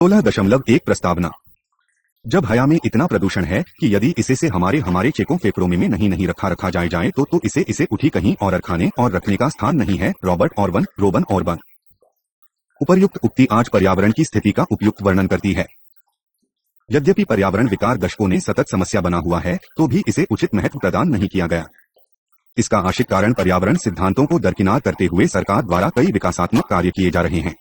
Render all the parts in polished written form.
16.1 प्रस्तावना। जब हवा में इतना प्रदूषण है कि यदि इसे से हमारे चेकों फेफड़ों में नहीं रखा जाए तो इसे उठी कहीं और खाने और रखने का स्थान नहीं है। Robert Orban. उपर्युक्त उक्ति आज पर्यावरण की स्थिति का उपयुक्त वर्णन करती है। यद्यपि पर्यावरण विकार दशकों ने सतत समस्या बना हुआ है, तो भी इसे उचित महत्व प्रदान नहीं किया गया। इसका आंशिक कारण पर्यावरण सिद्धांतों को दरकिनार करते हुए सरकार द्वारा कई विकासात्मक कार्य किए जा रहे हैं।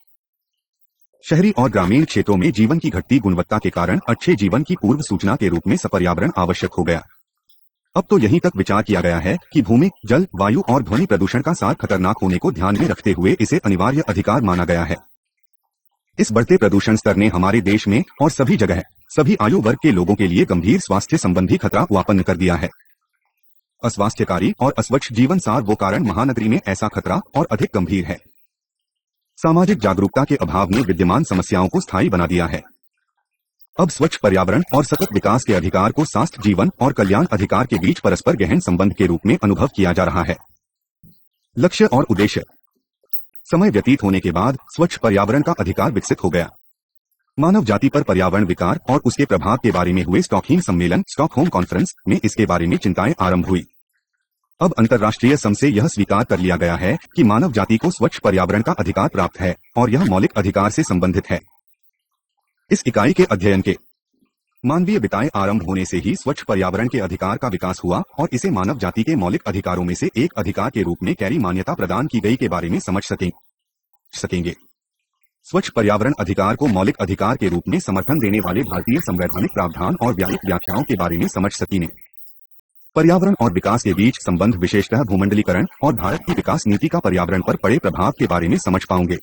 शहरी और ग्रामीण क्षेत्रों में जीवन की घटती गुणवत्ता के कारण अच्छे जीवन की पूर्व सूचना के रूप में सपर्यावरण आवश्यक हो गया। अब तो यहीं तक विचार किया गया है कि भूमि, जल, वायु और ध्वनि प्रदूषण का सार खतरनाक होने को ध्यान में रखते हुए इसे अनिवार्य अधिकार माना गया है। इस बढ़ते प्रदूषण स्तर ने हमारे देश में और सभी जगह सभी आयु वर्ग के लोगों के लिए गंभीर स्वास्थ्य संबंधी खतरा उत्पन्न कर दिया है। अस्वास्थ्यकारी और अस्वच्छ जीवन सार वो कारण महानगरी में ऐसा खतरा और अधिक गंभीर है। सामाजिक जागरूकता के अभाव ने विद्यमान समस्याओं को स्थायी बना दिया है। अब स्वच्छ पर्यावरण और सतत विकास के अधिकार को स्वास्थ्य जीवन और कल्याण अधिकार के बीच परस्पर गहन संबंध के रूप में अनुभव किया जा रहा है। लक्ष्य और उद्देश्य। समय व्यतीत होने के बाद स्वच्छ पर्यावरण का अधिकार विकसित हो गया। मानव जाति पर पर्यावरण विकार और उसके प्रभाव के बारे में हुए स्टॉकहोम कॉन्फ्रेंस में इसके बारे में चिंताएं आरंभ हुई। अब अंतर्राष्ट्रीय संघ से यह स्वीकार कर लिया गया है कि मानव जाति को स्वच्छ पर्यावरण का अधिकार प्राप्त है और यह मौलिक अधिकार से संबंधित है। इस इकाई के अध्ययन के मानवीय बिताएं आरंभ होने से ही स्वच्छ पर्यावरण के अधिकार का विकास हुआ और इसे मानव जाति के मौलिक अधिकारों में से एक अधिकार के रूप में कैरी मान्यता प्रदान की गई के बारे में समझ सकेंगे। स्वच्छ पर्यावरण अधिकार को मौलिक अधिकार के रूप में समर्थन देने वाले भारतीय संवैधानिक प्रावधान और व्याख्याओं के बारे में समझ सकेंगे। पर्यावरण और विकास के बीच संबंध, विशेषतः भूमंडलीकरण और भारत की विकास नीति का पर्यावरण पर पड़े प्रभाव के बारे में समझ पाओगे।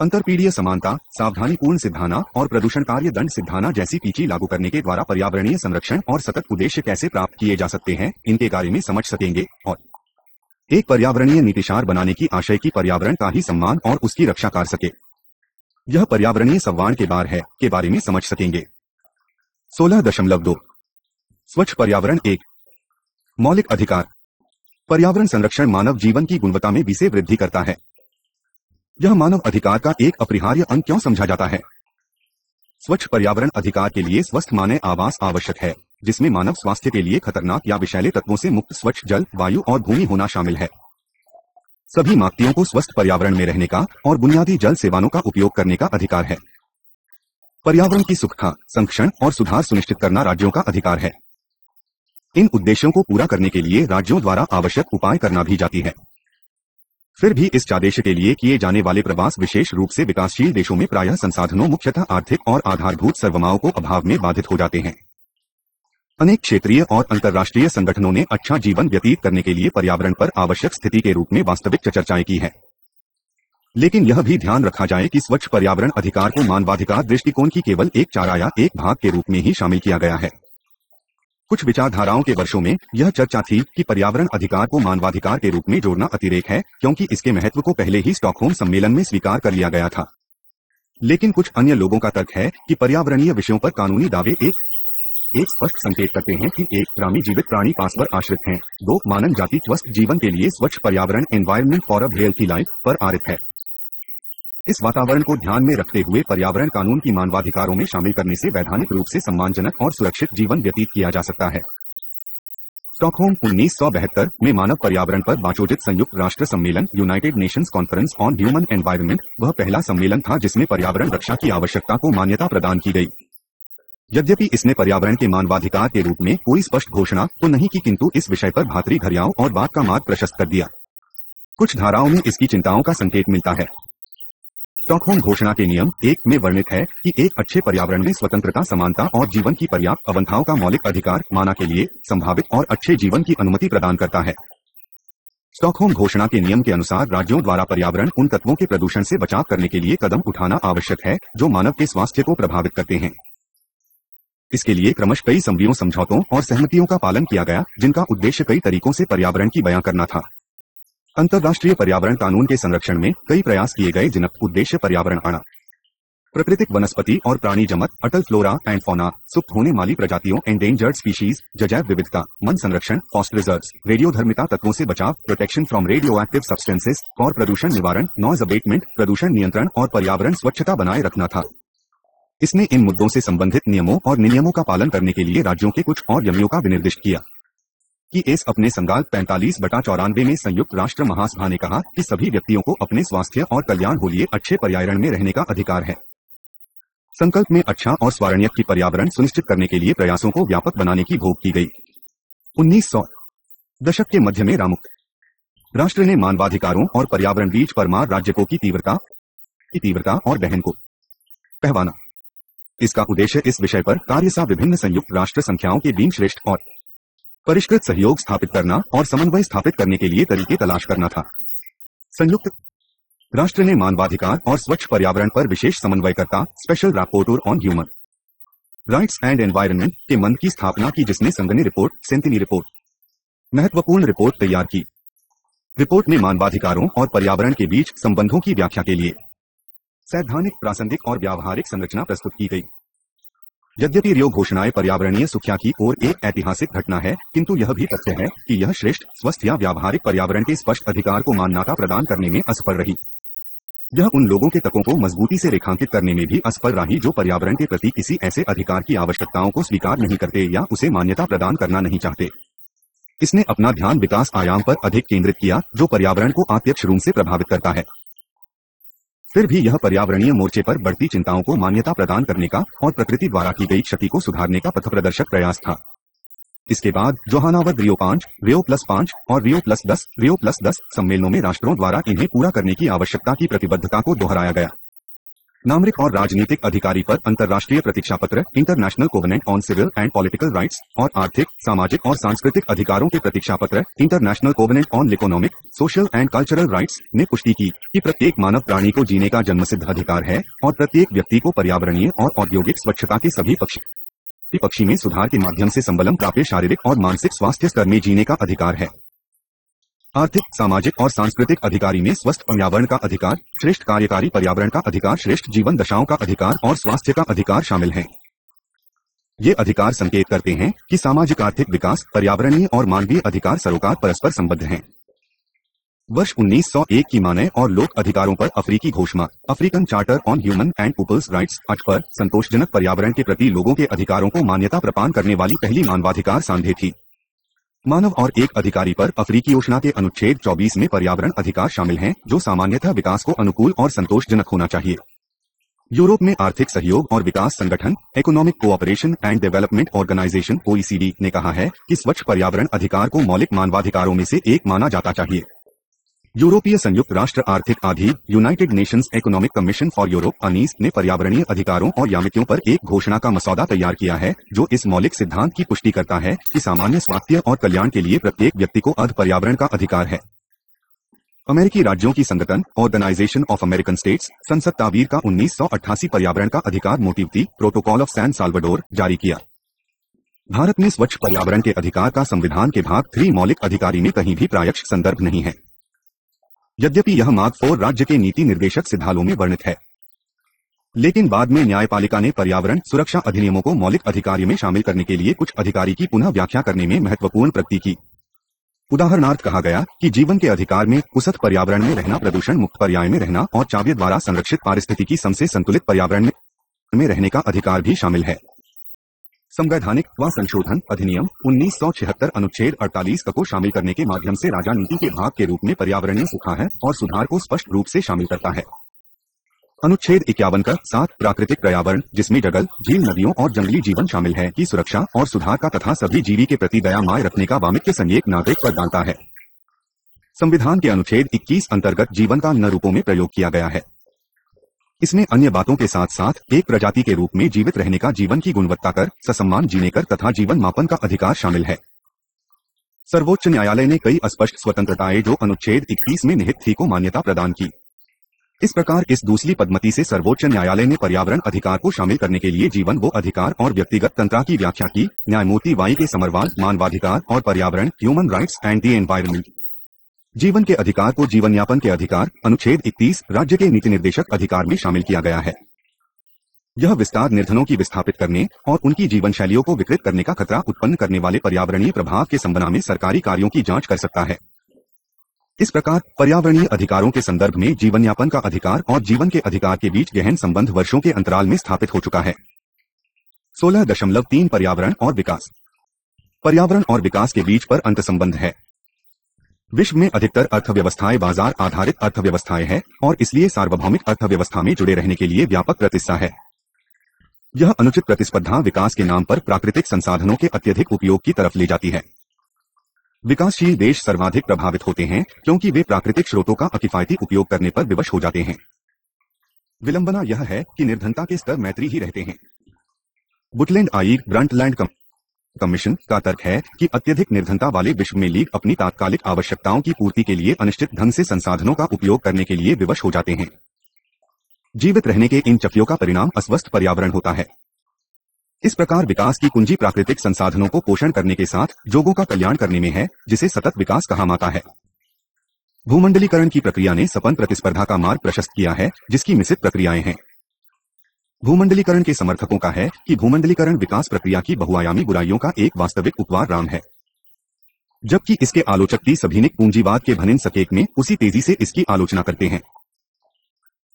अंतरपीढ़ीय समानता, सावधानीपूर्ण सिद्धाना और प्रदूषण कार्य दंड सिद्धाना जैसी पीची लागू करने के द्वारा पर्यावरणीय संरक्षण और सतत उद्देश्य कैसे प्राप्त किए जा सकते हैं, इनके बारे में समझ सकेंगे और एक पर्यावरणीय नीतिशार बनाने की आशय की पर्यावरण का ही सम्मान और उसकी रक्षा कर सके, यह पर्यावरणीय संवाद के बारे में समझ सकेंगे। 16.2 स्वच्छ पर्यावरण। एक मौलिक अधिकार। पर्यावरण संरक्षण मानव जीवन की गुणवत्ता में विशेष वृद्धि करता है। यह मानव अधिकार का एक अपरिहार्य अंग क्यों समझा जाता है? स्वच्छ पर्यावरण अधिकार के लिए स्वस्थ मानव आवास आवश्यक है, जिसमें मानव स्वास्थ्य के लिए खतरनाक या विषैले तत्वों से मुक्त स्वच्छ जल, वायु और भूमि होना शामिल है। सभी व्यक्तियों को स्वस्थ पर्यावरण में रहने का और बुनियादी जल सेवाओं का उपयोग करने का अधिकार है। पर्यावरण की सुरक्षा, संरक्षण और सुधार सुनिश्चित करना राज्यों का अधिकार है। इन उद्देश्यों को पूरा करने के लिए राज्यों द्वारा आवश्यक उपाय करना भी जाती है। फिर भी इस उद्देश्य के लिए किए जाने वाले प्रयास विशेष रूप से विकासशील देशों में प्रायः संसाधनों, मुख्यतः आर्थिक और आधारभूत सेवाओं को अभाव में बाधित हो जाते हैं। अनेक क्षेत्रीय और अंतर्राष्ट्रीय संगठनों ने अच्छा जीवन व्यतीत करने के लिए पर्यावरण पर आवश्यक स्थिति के रूप में वास्तविक चर्चाएं की है। लेकिन यह भी ध्यान रखा जाए कि स्वच्छ पर्यावरण अधिकार को मानवाधिकार दृष्टिकोण की केवल एक चारा या एक भाग के रूप में ही शामिल किया गया है। कुछ विचारधाराओं के वर्षों में यह चर्चा थी कि पर्यावरण अधिकार को मानवाधिकार के रूप में जोड़ना अतिरेक है, क्योंकि इसके महत्व को पहले ही स्टॉकहोम सम्मेलन में स्वीकार कर लिया गया था। लेकिन कुछ अन्य लोगों का तर्क है कि पर्यावरणीय विषयों पर कानूनी दावे एक स्पष्ट संकेत करते हैं कि एक, ग्रामीण जीवित प्राणी पास पर आश्रित हैं। 2, मानव जाति स्वस्थ जीवन के लिए स्वच्छ पर्यावरण environment for a healthy life पर आधारित है। इस वातावरण को ध्यान में रखते हुए पर्यावरण कानून की मानवाधिकारों में शामिल करने से वैधानिक रूप से सम्मानजनक और सुरक्षित जीवन व्यतीत किया जा सकता है। स्टॉकहोम 1972 में मानव पर्यावरण पर आयोजित संयुक्त राष्ट्र सम्मेलन, United Nations conference on human environment, वह पहला सम्मेलन था जिसमें पर्यावरण रक्षा की आवश्यकता को मान्यता प्रदान की गई। यद्यपि इसने पर्यावरण के मानवाधिकार के रूप में कोई स्पष्ट घोषणा तो नहीं की, किंतु इस विषय पर भातरी घरियाओं और बात का मार्ग प्रशस्त कर दिया। कुछ धाराओं में इसकी चिंताओं का संकेत मिलता है। स्टॉकहोम घोषणा के नियम 1 में वर्णित है कि एक अच्छे पर्यावरण में स्वतंत्रता, समानता और जीवन की पर्याप्त अवस्थाओं का मौलिक अधिकार मानव के लिए संभावित और अच्छे जीवन की अनुमति प्रदान करता है। स्टॉकहोम घोषणा के नियम के अनुसार राज्यों द्वारा पर्यावरण उन तत्वों के प्रदूषण से बचाव करने के लिए कदम उठाना आवश्यक है जो मानव के स्वास्थ्य को प्रभावित करते हैं। इसके लिए क्रमशः कई संधियों, समझौतों और सहमतियों का पालन किया गया, जिनका उद्देश्य कई तरीकों से पर्यावरण की बयां करना था। अंतर्राष्ट्रीय पर्यावरण कानून के संरक्षण में कई प्रयास किए गए, जिनका उद्देश्य पर्यावरण आना, प्राकृतिक वनस्पति और प्राणी जगत, अटल फ्लोरा एंड फौना, सुप्त होने वाली प्रजातियों, एंडेंजर्ड स्पीशीज, जैव विविधता, वन संरक्षण, फॉरेस्ट रिजर्व्स, रेडियोधर्मिता तत्वों से बचाव, protection from radio active substances और प्रदूषण निवारण, नॉइज अबेटमेंट, प्रदूषण नियंत्रण और पर्यावरण स्वच्छता बनाए रखना था। इसने इन मुद्दों से संबंधित नियमों और नियमों का पालन करने के लिए राज्यों के कुछ और नियमों का विनिर्दिष्ट किया कि एस अपने संकल्प 45/94 में संयुक्त राष्ट्र महासभा ने कहा कि सभी व्यक्तियों को अपने स्वास्थ्य और कल्याण के लिए अच्छे पर्यावरण में रहने का अधिकार है। संकल्प में अच्छा और स्वारण्य की पर्यावरण सुनिश्चित करने के लिए प्रयासों को व्यापक बनाने की घोषणा की गई। 1900 दशक के मध्य में रामुक्त राष्ट्र ने मानवाधिकारों और पर्यावरण बीच परमार राज्यों की तीव्रता और बहन को पहवाना। इसका उद्देश्य इस विषय पर कार्य सा विभिन्न संयुक्त राष्ट्र संख्याओं के बीच श्रेष्ठ और परिष्कृत सहयोग स्थापित करना और समन्वय स्थापित करने के लिए तरीके तलाश करना था। संयुक्त राष्ट्र ने मानवाधिकार और स्वच्छ पर्यावरण पर विशेष समन्वयकर्ता special rapporteur on human rights and environment के मंच की स्थापना की, जिसने संगठन रिपोर्ट सेंटिनी रिपोर्ट महत्वपूर्ण रिपोर्ट तैयार की। रिपोर्ट में मानवाधिकारों और पर्यावरण के बीच संबंधों की व्याख्या के लिए सैद्धांतिक, प्रासंगिक और व्यावहारिक संरचना प्रस्तुत की गई। यद्यपि रियो घोषणाएं पर्यावरणीय सुरक्षा की ओर एक ऐतिहासिक घटना है, किंतु यह भी तथ्य है कि यह श्रेष्ठ, स्वस्थ या व्यावहारिक पर्यावरण के स्पष्ट अधिकार को मान्यता प्रदान करने में असफल रही। यह उन लोगों के तकों को मजबूती से रेखांकित करने में भी असफल रही जो पर्यावरण के प्रति किसी ऐसे अधिकार की आवश्यकताओं को स्वीकार नहीं करते या उसे मान्यता प्रदान करना नहीं चाहते। इसने अपना ध्यान विकास आयाम पर अधिक केंद्रित किया, जो पर्यावरण को अप्रत्यक्ष रूप से प्रभावित करता है। फिर भी यह पर्यावरणीय मोर्चे पर बढ़ती चिंताओं को मान्यता प्रदान करने का और प्रकृति द्वारा की गई क्षति को सुधारने का पथप्रदर्शक प्रयास था। इसके बाद जोहानावर्द रियो 5, रियो +5 और रियो प्लस 10 सम्मेलनों में राष्ट्रों द्वारा इन्हें पूरा करने की आवश्यकता की प्रतिबद्धता को दोहराया गया। नागरिक और राजनीतिक अधिकारी पर अंतर्राष्ट्रीय प्रतीक्षा पत्र International Covenant on Civil and Political Rights और आर्थिक, सामाजिक और सांस्कृतिक अधिकारों के प्रतीक्षा पत्र International Covenant on Economic, Social and Cultural Rights ने पुष्टि की कि प्रत्येक मानव प्राणी को जीने का जन्मसिद्ध अधिकार है और प्रत्येक व्यक्ति को पर्यावरणीय और औद्योगिक स्वच्छता के सभी पक्षी में सुधार के माध्यम से संबलम प्राप्त शारीरिक और मानसिक स्वास्थ्य स्तर में जीने का अधिकार है। आर्थिक, सामाजिक और सांस्कृतिक अधिकारी में स्वस्थ पर्यावरण का अधिकार, श्रेष्ठ कार्यकारी पर्यावरण का अधिकार, श्रेष्ठ जीवन दशाओं का अधिकार और स्वास्थ्य का अधिकार शामिल हैं। ये अधिकार संकेत करते हैं कि सामाजिक आर्थिक विकास, पर्यावरणीय और मानवीय अधिकार सरोकार परस्पर संबद्ध हैं। वर्ष 1901 की मानव और लोक अधिकारों पर अफ्रीकी घोषणा African Charter on Human and Peoples Rights पर संतोषजनक पर्यावरण के प्रति लोगों के अधिकारों को मान्यता प्रदान करने वाली पहली मानवाधिकार संधि थी। मानव और एक अधिकारी पर अफ्रीकी घोषणा के अनुच्छेद 24 में पर्यावरण अधिकार शामिल हैं, जो सामान्यतः विकास को अनुकूल और संतोषजनक होना चाहिए। यूरोप में आर्थिक सहयोग और विकास संगठन Economic Cooperation and Development Organization OECD ने कहा है कि स्वच्छ पर्यावरण अधिकार को मौलिक मानवाधिकारों में से एक माना जाता चाहिए। यूरोपीय संयुक्त राष्ट्र आर्थिक आधिकार United Nations Economic Commission for Europe अनीस ने पर्यावरणीय अधिकारों और यामितियों पर एक घोषणा का मसौदा तैयार किया है, जो इस मौलिक सिद्धांत की पुष्टि करता है कि सामान्य स्वास्थ्य और कल्याण के लिए प्रत्येक व्यक्ति को अर्ध पर्यावरण का अधिकार है। अमेरिकी राज्यों की संगठन ऑर्गेनाइजेशन ऑफ अमेरिकन स्टेट्स संसद तावीर का 1988 पर्यावरण का अधिकार मोटिवती प्रोटोकॉल ऑफ सैन साल्वाडोर जारी किया। भारत में स्वच्छ पर्यावरण के अधिकार का संविधान के भाग 3 मौलिक अधिकारी में कहीं भी प्रायक्ष संदर्भ नहीं है, यद्यपि यह मार्ग 4 राज्य के नीति निर्देशक सिद्धांतों में वर्णित है। लेकिन बाद में न्यायपालिका ने पर्यावरण सुरक्षा अधिनियमों को मौलिक अधिकारों में शामिल करने के लिए कुछ अधिकारी की पुनः व्याख्या करने में महत्वपूर्ण प्रगति की। उदाहरणार्थ कहा गया कि जीवन के अधिकार में कुशल पर्यावरण में रहना, प्रदूषण मुक्त पर्याय में रहना और चाव्य द्वारा संरक्षित पारिस्थितिकी समसे संतुलित पर्यावरण में रहने का अधिकार भी शामिल है। संवैधानिक व संशोधन अधिनियम 1976 अनुच्छेद 48 को शामिल करने के माध्यम से राजनीति के भाग के रूप में पर्यावरणीय सुधार और सुधार को स्पष्ट रूप से शामिल करता है। अनुच्छेद 51 का 7 प्राकृतिक पर्यावरण, जिसमें जंगल, झील, नदियों और जंगली जीवन शामिल है, की सुरक्षा और सुधार का तथा सभी जीवी के प्रति दया माय रखने का वामित्य संज्ञेय नागरिक पर डालता है। संविधान के अनुच्छेद 21 अंतर्गत जीवन का अन्य रूपों में प्रयोग किया गया है। इसमें अन्य बातों के साथ साथ एक प्रजाति के रूप में जीवित रहने का, जीवन की गुणवत्ता कर, ससम्मान जीने कर तथा जीवन मापन का अधिकार शामिल है। सर्वोच्च न्यायालय ने कई अस्पष्ट स्वतंत्रताएं जो अनुच्छेद 21 में निहित थी को मान्यता प्रदान की। इस प्रकार इस दूसरी पद्धति से सर्वोच्च न्यायालय ने पर्यावरण अधिकार को शामिल करने के लिए जीवन वो अधिकार और व्यक्तिगत तंत्र की व्याख्या की। न्यायमूर्ति वाई के समरवाल मानवाधिकार और पर्यावरण human rights and the environment जीवन के अधिकार को जीवन यापन के अधिकार अनुच्छेद 31 राज्य के नीति निर्देशक अधिकार में शामिल किया गया है। यह विस्तार निर्धनों की विस्थापित करने और उनकी जीवन शैलियों को विकृत करने का खतरा उत्पन्न करने वाले पर्यावरणीय प्रभाव के संबंध में सरकारी कार्यों की जांच कर सकता है। इस प्रकार पर्यावरणीय अधिकारों के संदर्भ में जीवनयापन का अधिकार और जीवन के अधिकार के बीच गहन संबंध वर्षों के अंतराल में स्थापित हो चुका है। 16.3 पर्यावरण और विकास। पर्यावरण और विकास के बीच पर अंतर्संबंध है। विश्व में अधिकतर अर्थव्यवस्थाएं बाजार आधारित अर्थव्यवस्थाएं हैं और इसलिए सार्वभौमिक अर्थव्यवस्था में जुड़े रहने के लिए व्यापक प्रतिष्ठा है। यह अनुचित प्रतिस्पर्धा विकास के नाम पर प्राकृतिक संसाधनों के अत्यधिक उपयोग की तरफ ले जाती है। विकासशील देश सर्वाधिक प्रभावित होते हैं क्योंकि वे प्राकृतिक स्रोतों का अकिफायती उपयोग करने पर विवश हो जाते हैं। विलंबना यह है कि निर्धनता के स्तर मैत्री ही रहते हैं। बुटलैंड आई ब्रंटलैंड कमीशन का तर्क है कि अत्यधिक निर्धनता वाले विश्व में लीग अपनी तात्कालिक आवश्यकताओं की पूर्ति के लिए अनिश्चित ढंग से संसाधनों का उपयोग करने के लिए विवश हो जाते हैं। जीवित रहने के इन चक्रियों का परिणाम अस्वस्थ पर्यावरण होता है। इस प्रकार विकास की कुंजी प्राकृतिक संसाधनों को पोषण करने के साथ लोगों का कल्याण करने में है, जिसे सतत विकास कहा जाता है। भूमंडलीकरण की प्रक्रिया ने सपन प्रतिस्पर्धा का मार्ग प्रशस्त किया है, जिसकी मिश्रित प्रक्रियाएं हैं। भूमंडलीकरण के समर्थकों का है कि भूमंडलीकरण विकास प्रक्रिया की बहुआयामी बुराइयों का एक वास्तविक उपवार राम है, जबकि इसके आलोचक की सभीनिक पूंजीवाद के भनिन सकेक में उसी तेजी से इसकी आलोचना करते हैं।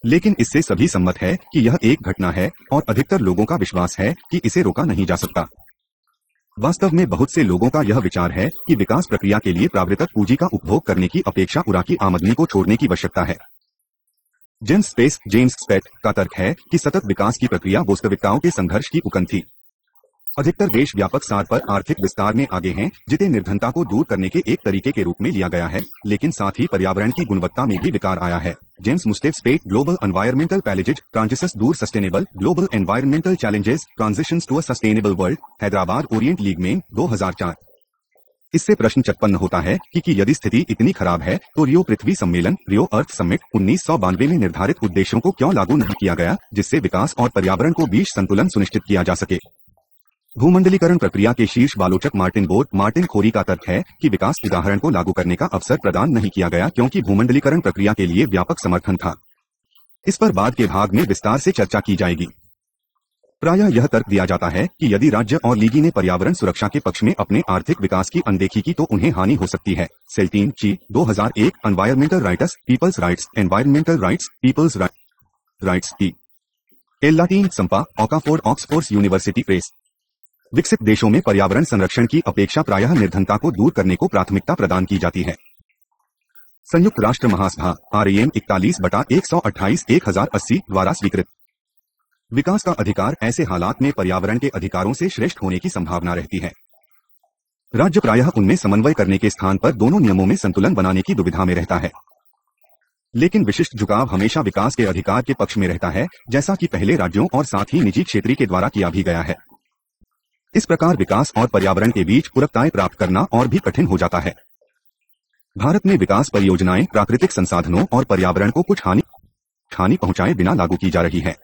लेकिन इससे सभी सम्मत है कि यह एक घटना है और अधिकतर लोगों का विश्वास है कि इसे रोका नहीं जा सकता। वास्तव में बहुत से लोगों का यह विचार है कि विकास प्रक्रिया के लिए प्राकृतिक पूंजी का उपभोग करने की अपेक्षा उराकी आमदनी को छोड़ने की आवश्यकता है। जेम्स स्पेट का तर्क है कि सतत विकास की प्रक्रिया वास्तविकताओं के संघर्ष की उकन थी। अधिकतर देश व्यापक स्तर पर आर्थिक विस्तार में आगे हैं, जिसे निर्धनता को दूर करने के एक तरीके के रूप में लिया गया है, लेकिन साथ ही पर्यावरण की गुणवत्ता में भी विकार आया है। James Gustave Speth global environmental challenges transitions दूर sustainable global environmental challenges transitions to a sustainable world, Hyderabad Orient लीग में 2004। इससे प्रश्न उत्पन्न होता है कि यदि स्थिति इतनी खराब है तो रियो पृथ्वी सम्मेलन रियो अर्थ समिट 1992 में निर्धारित उद्देश्यों को क्यों लागू नहीं किया गया, जिससे विकास और पर्यावरण को बीच संतुलन सुनिश्चित किया जा सके। भूमंडलीकरण प्रक्रिया के शीर्ष आलोचक मार्टिन खोरी का तर्क है कि विकास उदाहरण को लागू करने का अवसर प्रदान नहीं किया गया क्योंकि भूमंडलीकरण प्रक्रिया के लिए व्यापक समर्थन था। इस पर बाद के भाग में विस्तार से चर्चा की जाएगी। प्रायः यह तर्क दिया जाता है कि यदि राज्य और लीगी ने पर्यावरण सुरक्षा के पक्ष में अपने आर्थिक विकास की अनदेखी की तो उन्हें हानि हो सकती है। सेल्टीन ची 2001 environmental rights peoples rights environmental rights peoples rights की एल्लाटीन संपा ऑक्सफोर्ड यूनिवर्सिटी प्रेस। विकसित देशों में पर्यावरण संरक्षण की अपेक्षा प्रायः निर्धनता को दूर करने को प्राथमिकता प्रदान की जाती है। संयुक्त राष्ट्र महासभा RAM 41/128 1080 द्वारा स्वीकृत। विकास का अधिकार ऐसे हालात में पर्यावरण के अधिकारों से श्रेष्ठ होने की संभावना रहती है। राज्य प्रायः उनमें समन्वय करने के स्थान पर दोनों नियमों में संतुलन बनाने की दुविधा में रहता है। लेकिन विशिष्ट झुकाव हमेशा विकास के अधिकार के पक्ष में रहता है, जैसा कि पहले राज्यों और साथ ही निजी क्षेत्र के द्वारा किया भी गया है। इस प्रकार विकास और पर्यावरण के बीच पूरकताएं प्राप्त करना और भी कठिन हो जाता है। भारत में विकास परियोजनाएं प्राकृतिक संसाधनों और पर्यावरण को कुछ हानि पहुंचाए बिना लागू की जा रही है।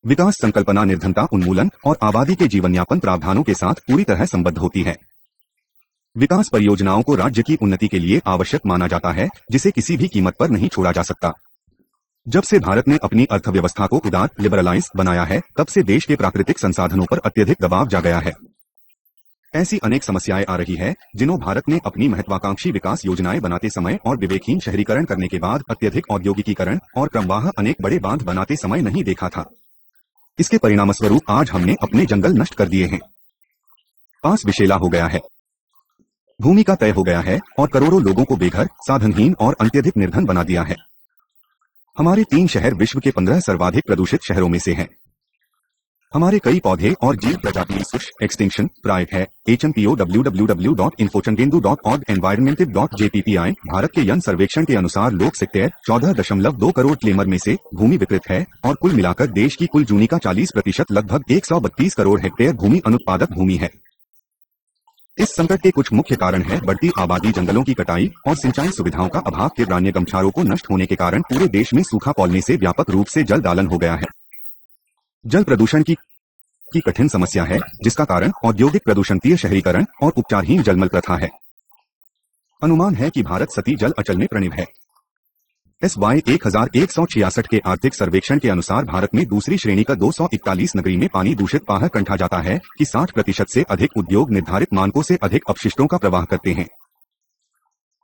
विकास संकल्पना निर्धनता उन्मूलन और आबादी के जीवनयापन प्रावधानों के साथ पूरी तरह संबद्ध होती है। विकास परियोजनाओं को राज्य की उन्नति के लिए आवश्यक माना जाता है, जिसे किसी भी कीमत पर नहीं छोड़ा जा सकता। जब से भारत ने अपनी अर्थव्यवस्था को उदार लिबरलाइज बनाया है, तब से देश के प्राकृतिक संसाधनों पर अत्यधिक दबाव जा गया है। ऐसी अनेक समस्याएं आ रही है जिन्हों भारत ने अपनी महत्वाकांक्षी विकास योजनाएं बनाते समय और विवेकहीन शहरीकरण करने के बाद अत्यधिक औद्योगिकीकरण और क्रमवाह अनेक बड़े बांध बनाते समय नहीं देखा था। इसके परिणामस्वरूप आज हमने अपने जंगल नष्ट कर दिए हैं। पास विशेला हो गया है, भूमि का तय हो गया है और करोड़ों लोगों को बेघर, साधनहीन और अत्यधिक निर्धन बना दिया है। हमारे 3 शहर विश्व के 15 सर्वाधिक प्रदूषित शहरों में से हैं। हमारे कई पौधे और जीव प्रजाति एक्सटिंक्शन प्राय है। HMPO www.infochungendu.org environmental.jppi भारत के यन सर्वेक्षण के अनुसार लोक सेक्टर 14.2 करोड़ क्लेमर में से भूमि विकृत है और कुल मिलाकर देश की कुल जूनी का 40% लगभग 132 करोड़ हेक्टेयर भूमि अनुत्पादक भूमि है। इस संकट के कुछ मुख्य कारण है बढ़ती आबादी, जंगलों की कटाई और सिंचाई सुविधाओं का अभाव के वन्य गमछारों को नष्ट होने के कारण पूरे देश में सूखा पड़ने से व्यापक रूप से जल दालन हो गया है। जल प्रदूषण की कठिन समस्या है, जिसका कारण औद्योगिक प्रदूषण, शहरीकरण और उपचारहीन जलमल प्रथा है। अनुमान है कि भारत सती जल अचल में प्रणित है। SY 1166 के आर्थिक सर्वेक्षण के अनुसार भारत में दूसरी श्रेणी का 241 नगरी में पानी दूषित पाया कंठा जाता है कि 60% से अधिक उद्योग निर्धारित मानकों से अधिक अपशिष्टों का प्रवाह करते हैं।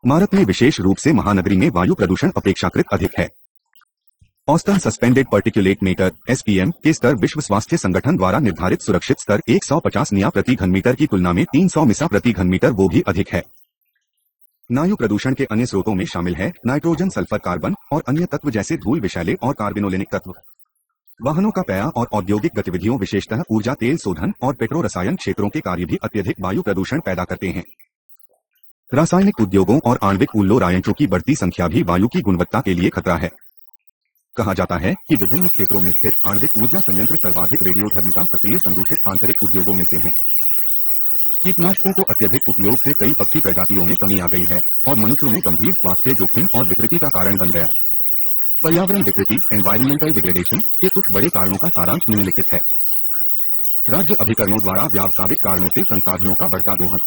भारत में विशेष रूप से महानगरी में वायु प्रदूषण अपेक्षाकृत अधिक है। औसतन सस्पेंडेड पार्टिकुलेट मैटर (SPM) के स्तर विश्व स्वास्थ्य संगठन द्वारा निर्धारित सुरक्षित स्तर 150 मिया प्रति घनमीटर की तुलना में 300 मिसा प्रति घनमीटर वो भी अधिक है। वायु प्रदूषण के अन्य स्रोतों में शामिल है नाइट्रोजन, सल्फर, कार्बन और अन्य तत्व जैसे धूल, विषैले और कार्बोनिलिक तत्व। वाहनों का पैया और औद्योगिक गतिविधियों, विशेषतः ऊर्जा, तेल शोधन और पेट्रो रसायन क्षेत्रों के कार्य भी अत्यधिक वायु प्रदूषण पैदा करते हैं। रासायनिक उद्योगों और आणविक उल्लोरायंत्रों की बढ़ती संख्या भी वायु की गुणवत्ता के लिए खतरा है। कहा जाता है कि विभिन्न क्षेत्रों में स्थित आणविक ऊर्जा संयंत्र सर्वाधिक रेडियोधर्मिता सक्रिय संदूषित आंतरिक उद्योगों में से हैं। कीटनाशकों को अत्यधिक उपयोग से कई पक्षी प्रजातियों में कमी आ गई है और मनुष्यों में गंभीर स्वास्थ्य जोखिम और विकृति का कारण बन गया। पर्यावरण विकृति एनवायरमेंटल डिग्रेडेशन के कुछ बड़े कारणों का सारांश निम्नलिखित है। राज्य अभिकरणों द्वारा व्यावसायिक कारणों से संसाधनों का बढ़ता दोहन,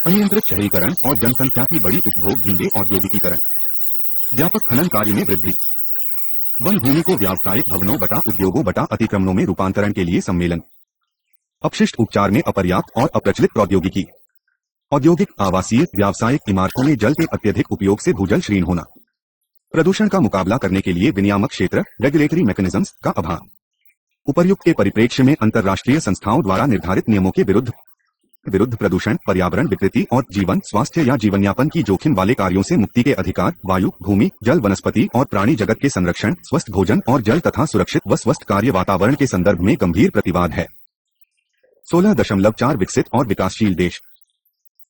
अनियंत्रित शहरीकरण और जनसंख्या की बड़ी उपभोग, धीरे औद्योगिकीकरण, व्यापक खनन कार्य में वृद्धि, वन भूमि को व्यावसायिक भवनों बटा उद्योगों बटा अतिक्रमणों में रूपांतरण के लिए सम्मेलन, अपशिष्ट उपचार में अपर्याप्त और अप्रचलित प्रौद्योगिकी, औद्योगिक, आवासीय, व्यावसायिक इमारतों में जल के अत्यधिक उपयोग से भूजल क्षीण होना, प्रदूषण का मुकाबला करने के लिए विनियामक क्षेत्र रेगुलेटरी मैकेनिज्म्स का अभाव, उपर्युक्त के परिप्रेक्ष्य में अंतर्राष्ट्रीय संस्थाओं द्वारा निर्धारित नियमों के विरुद्ध प्रदूषण, पर्यावरण विकृति और जीवन, स्वास्थ्य या जीवनयापन की जोखिम वाले कार्यों से मुक्ति के अधिकार, वायु, भूमि, जल, वनस्पति और प्राणी जगत के संरक्षण, स्वस्थ भोजन और जल तथा सुरक्षित व स्वस्थ कार्य वातावरण के संदर्भ में गंभीर प्रतिवाद है। 16.4 विकसित और विकासशील देश।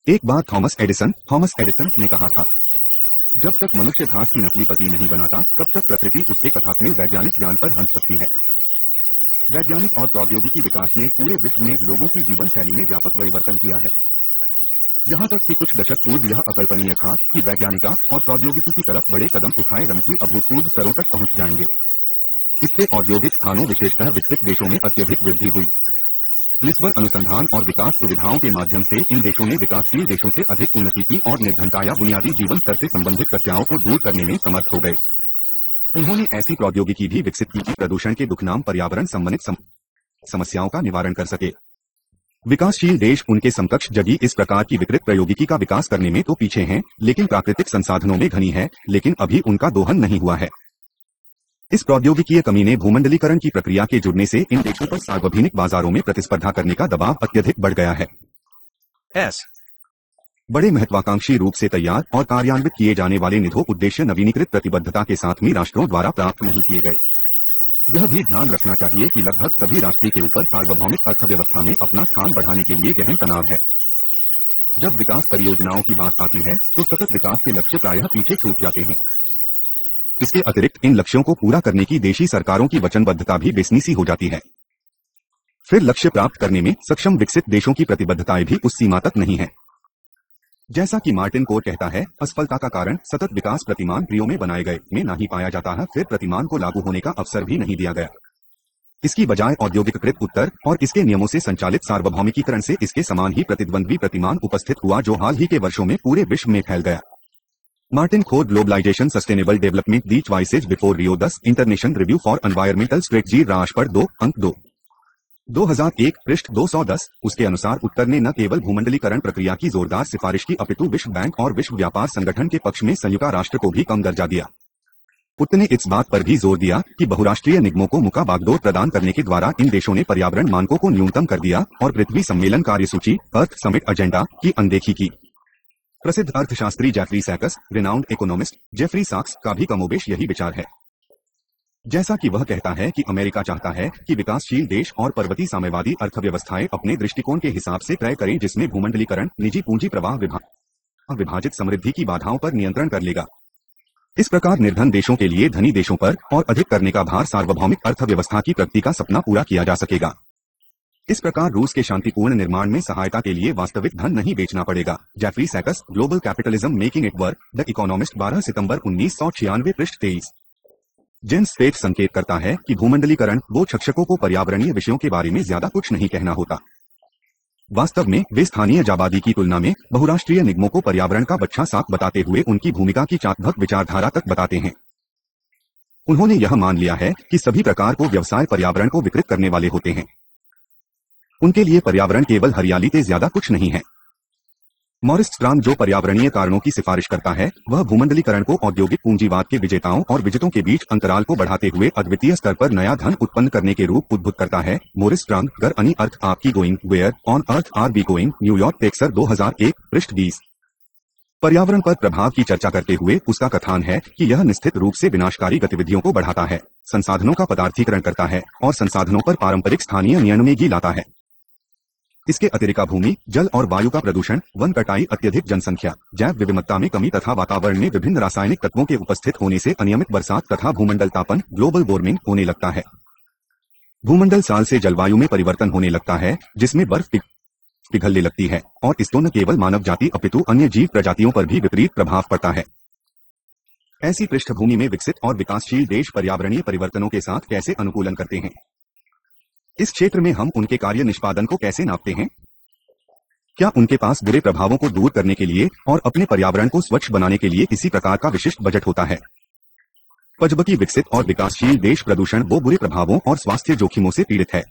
एक बार थॉमस एडिसन ने कहा था, जब तक मनुष्य घास की नकली पति नहीं बनाता तब तक प्रकृति उसके कथात्मक वैज्ञानिक ज्ञान पर हंस सकती है। वैज्ञानिक और प्रौद्योगिकी विकास ने पूरे विश्व में लोगों की जीवन शैली में व्यापक परिवर्तन किया है। यहाँ तक कि कुछ दशक पूर्व यह अकल्पनीय था कि वैज्ञानिक और प्रौद्योगिकी की तरफ बड़े कदम उठाए रंग की अभूतपूर्व स्तरों तक पहुँच जाएंगे। इससे औद्योगिक स्थानों, विशेषतः विकसित देशों में अत्यधिक वृद्धि हुई। ईश्वर अनुसंधान और विकास सुविधाओं के माध्यम से इन देशों ने विकासशील देशों से अधिक उन्नति की और निर्धनता या बुनियादी जीवन स्तर से संबंधित कष्टों को दूर करने में समर्थ हो गए। उन्होंने ऐसी प्रौद्योगिकी भी विकसित की कि प्रदूषण के दुखनाम पर्यावरण संबंधित समस्याओं का निवारण कर सके। विकासशील देश उनके समकक्ष जगह इस प्रकार की विकृत प्रौद्योगिकी का विकास करने में तो पीछे हैं, लेकिन प्राकृतिक संसाधनों में घनी है, लेकिन अभी उनका दोहन नहीं हुआ है। इस प्रौद्योगिकीय कमी ने भूमंडलीकरण की प्रक्रिया के जुड़ने से इन देशों पर सार्वभौमिक बाजारों में प्रतिस्पर्धा करने का दबाव अत्यधिक बढ़ गया है। बड़े महत्वाकांक्षी रूप से तैयार और कार्यान्वित किए जाने वाले निधो उद्देश्य नवीनीकृत प्रतिबद्धता के साथ में राष्ट्रों द्वारा प्राप्त नहीं किए गए। यह भी ध्यान रखना चाहिए कि लगभग सभी राष्ट्रों के ऊपर सार्वभौमिक अर्थव्यवस्था में अपना स्थान बढ़ाने के लिए गहन तनाव है। जब विकास परियोजनाओं की बात आती है तो सतत विकास के लक्ष्य प्रायः पीछे छूट जाते हैं। इसके अतिरिक्त इन लक्ष्यों को पूरा करने की देशी सरकारों की वचनबद्धता भी बेसनी सी हो जाती है। फिर लक्ष्य प्राप्त करने में सक्षम विकसित देशों की प्रतिबद्धताएं भी उस सीमा तक नहीं है। जैसा कि मार्टिन कोर कहता है, असफलता का कारण सतत विकास प्रतिमान प्रियो में बनाए गए में नहीं पाया जाता है, फिर प्रतिमान को लागू होने का अवसर भी नहीं दिया गया। इसकी बजाय औद्योगिकीकृत उत्तर और इसके नियमों से संचालित सार्वभौमिकीकरण से इसके समान ही प्रतिद्वंद्वी प्रतिमान उपस्थित हुआ जो हाल ही के वर्षों में पूरे विश्व में फैल गया। Martin Khor, globalisation, sustainable development, the choices before Rio 10 international review for environmental strategy, राशपढ़ 2, अंक 2, 2001, पृष्ठ 210। उसके अनुसार उत्तर ने न केवल भूमंडलीकरण प्रक्रिया की जोरदार सिफारिश की अपितु विश्व बैंक और विश्व व्यापार संगठन के पक्ष में संयुक्त राष्ट्र को भी कम दर्जा दिया। उत्तर ने इस बात पर भी जोर दिया कि बहुराष्ट्रीय निगमों को मुका बागडोर प्रदान करने के द्वारा इन देशों ने पर्यावरण मानकों को न्यूनतम कर दिया और पृथ्वी सम्मेलन कार्यसूची अर्थ समिट एजेंडा की अनदेखी की। प्रसिद्ध अर्थशास्त्री Jeffrey सैकस, renowned economist Jeffrey socks का भी कमोबेश यही विचार है। जैसा कि वह कहता है कि अमेरिका चाहता है कि विकासशील देश और पर्वतीय साम्यवादी अर्थव्यवस्थाएं अपने दृष्टिकोण के हिसाब से तय करें, जिसमें भूमंडलीकरण निजी पूंजी प्रवाह विभाजित समृद्धि की बाधाओं पर नियंत्रण कर लेगा। इस प्रकार निर्धन देशों के लिए धनी देशों पर और अधिक करने का भार सार्वभौमिक अर्थव्यवस्था की प्रगति का सपना पूरा किया जा सकेगा। इस प्रकार रूस के शांतिपूर्ण निर्माण में सहायता के लिए वास्तविक धन नहीं बेचना पड़ेगा। जेफरी सैकस, global capitalism making it work, the economist, 12 सितंबर 1996, पृष्ठ 23। जेम्स स्पेथ संकेत करता है कि भूमंडलीकरण वो शिक्षकों को पर्यावरणीय विषयों के बारे में ज्यादा कुछ नहीं कहना होता। वास्तव में वे स्थानीय आबादी की तुलना में बहुराष्ट्रीय निगमों को पर्यावरण का बच्चा साफ बताते हुए उनकी भूमिका की चाकभक विचारधारा तक बताते हैं। उन्होंने यह मान लिया है कि सभी प्रकार को व्यवसाय पर्यावरण को विकृत करने वाले होते हैं। उनके लिए पर्यावरण केवल हरियाली से ज्यादा कुछ नहीं है। मॉरिस स्ट्रांग जो पर्यावरणीय कारणों की सिफारिश करता है वह भूमंडलीकरण को औद्योगिक पूंजीवाद के विजेताओं और विजेतों के बीच अंतराल को बढ़ाते हुए अद्वितीय स्तर पर नया धन उत्पन्न करने के रूप उद्भुत करता है। मॉरिस स्ट्रांग गर अनि अर्थ आपकी going where on earth are we going New York टेक्सर 2001 पृष्ठ 20। पर्यावरण पर प्रभाव की चर्चा करते हुए उसका कथन है कि यह निश्चित रूप से विनाशकारी गतिविधियों को बढ़ाता है, संसाधनों का पदार्थीकरण करता है और संसाधनों पर पारंपरिक स्थानीय नियंत्रण लाता है। इसके अतिरिक्त भूमि, जल और वायु का प्रदूषण, वन कटाई, अत्यधिक जनसंख्या, जैव विविधता में कमी तथा वातावरण में विभिन्न रासायनिक तत्वों के उपस्थित होने से अनियमित बरसात तथा भूमंडल तापन ग्लोबल वार्मिंग होने लगता है। भूमंडल साल से जलवायु में परिवर्तन होने लगता है जिसमें बर्फ पिघलने लगती है और इसको न केवल मानव जाति अपितु अन्य जीव प्रजातियों पर भी विपरीत प्रभाव पड़ता है। ऐसी पृष्ठभूमि में विकसित और विकासशील देश पर्यावरणीय परिवर्तनों के साथ कैसे अनुकूलन करते हैं? इस क्षेत्र में हम उनके कार्य निष्पादन को कैसे नापते हैं? क्या उनके पास बुरे प्रभावों को दूर करने के लिए और अपने पर्यावरण को स्वच्छ बनाने के लिए किसी प्रकार का विशिष्ट बजट होता है? जबकि विकसित और विकासशील देश प्रदूषण वो बुरे प्रभावों और स्वास्थ्य जोखिमों से पीड़ित है।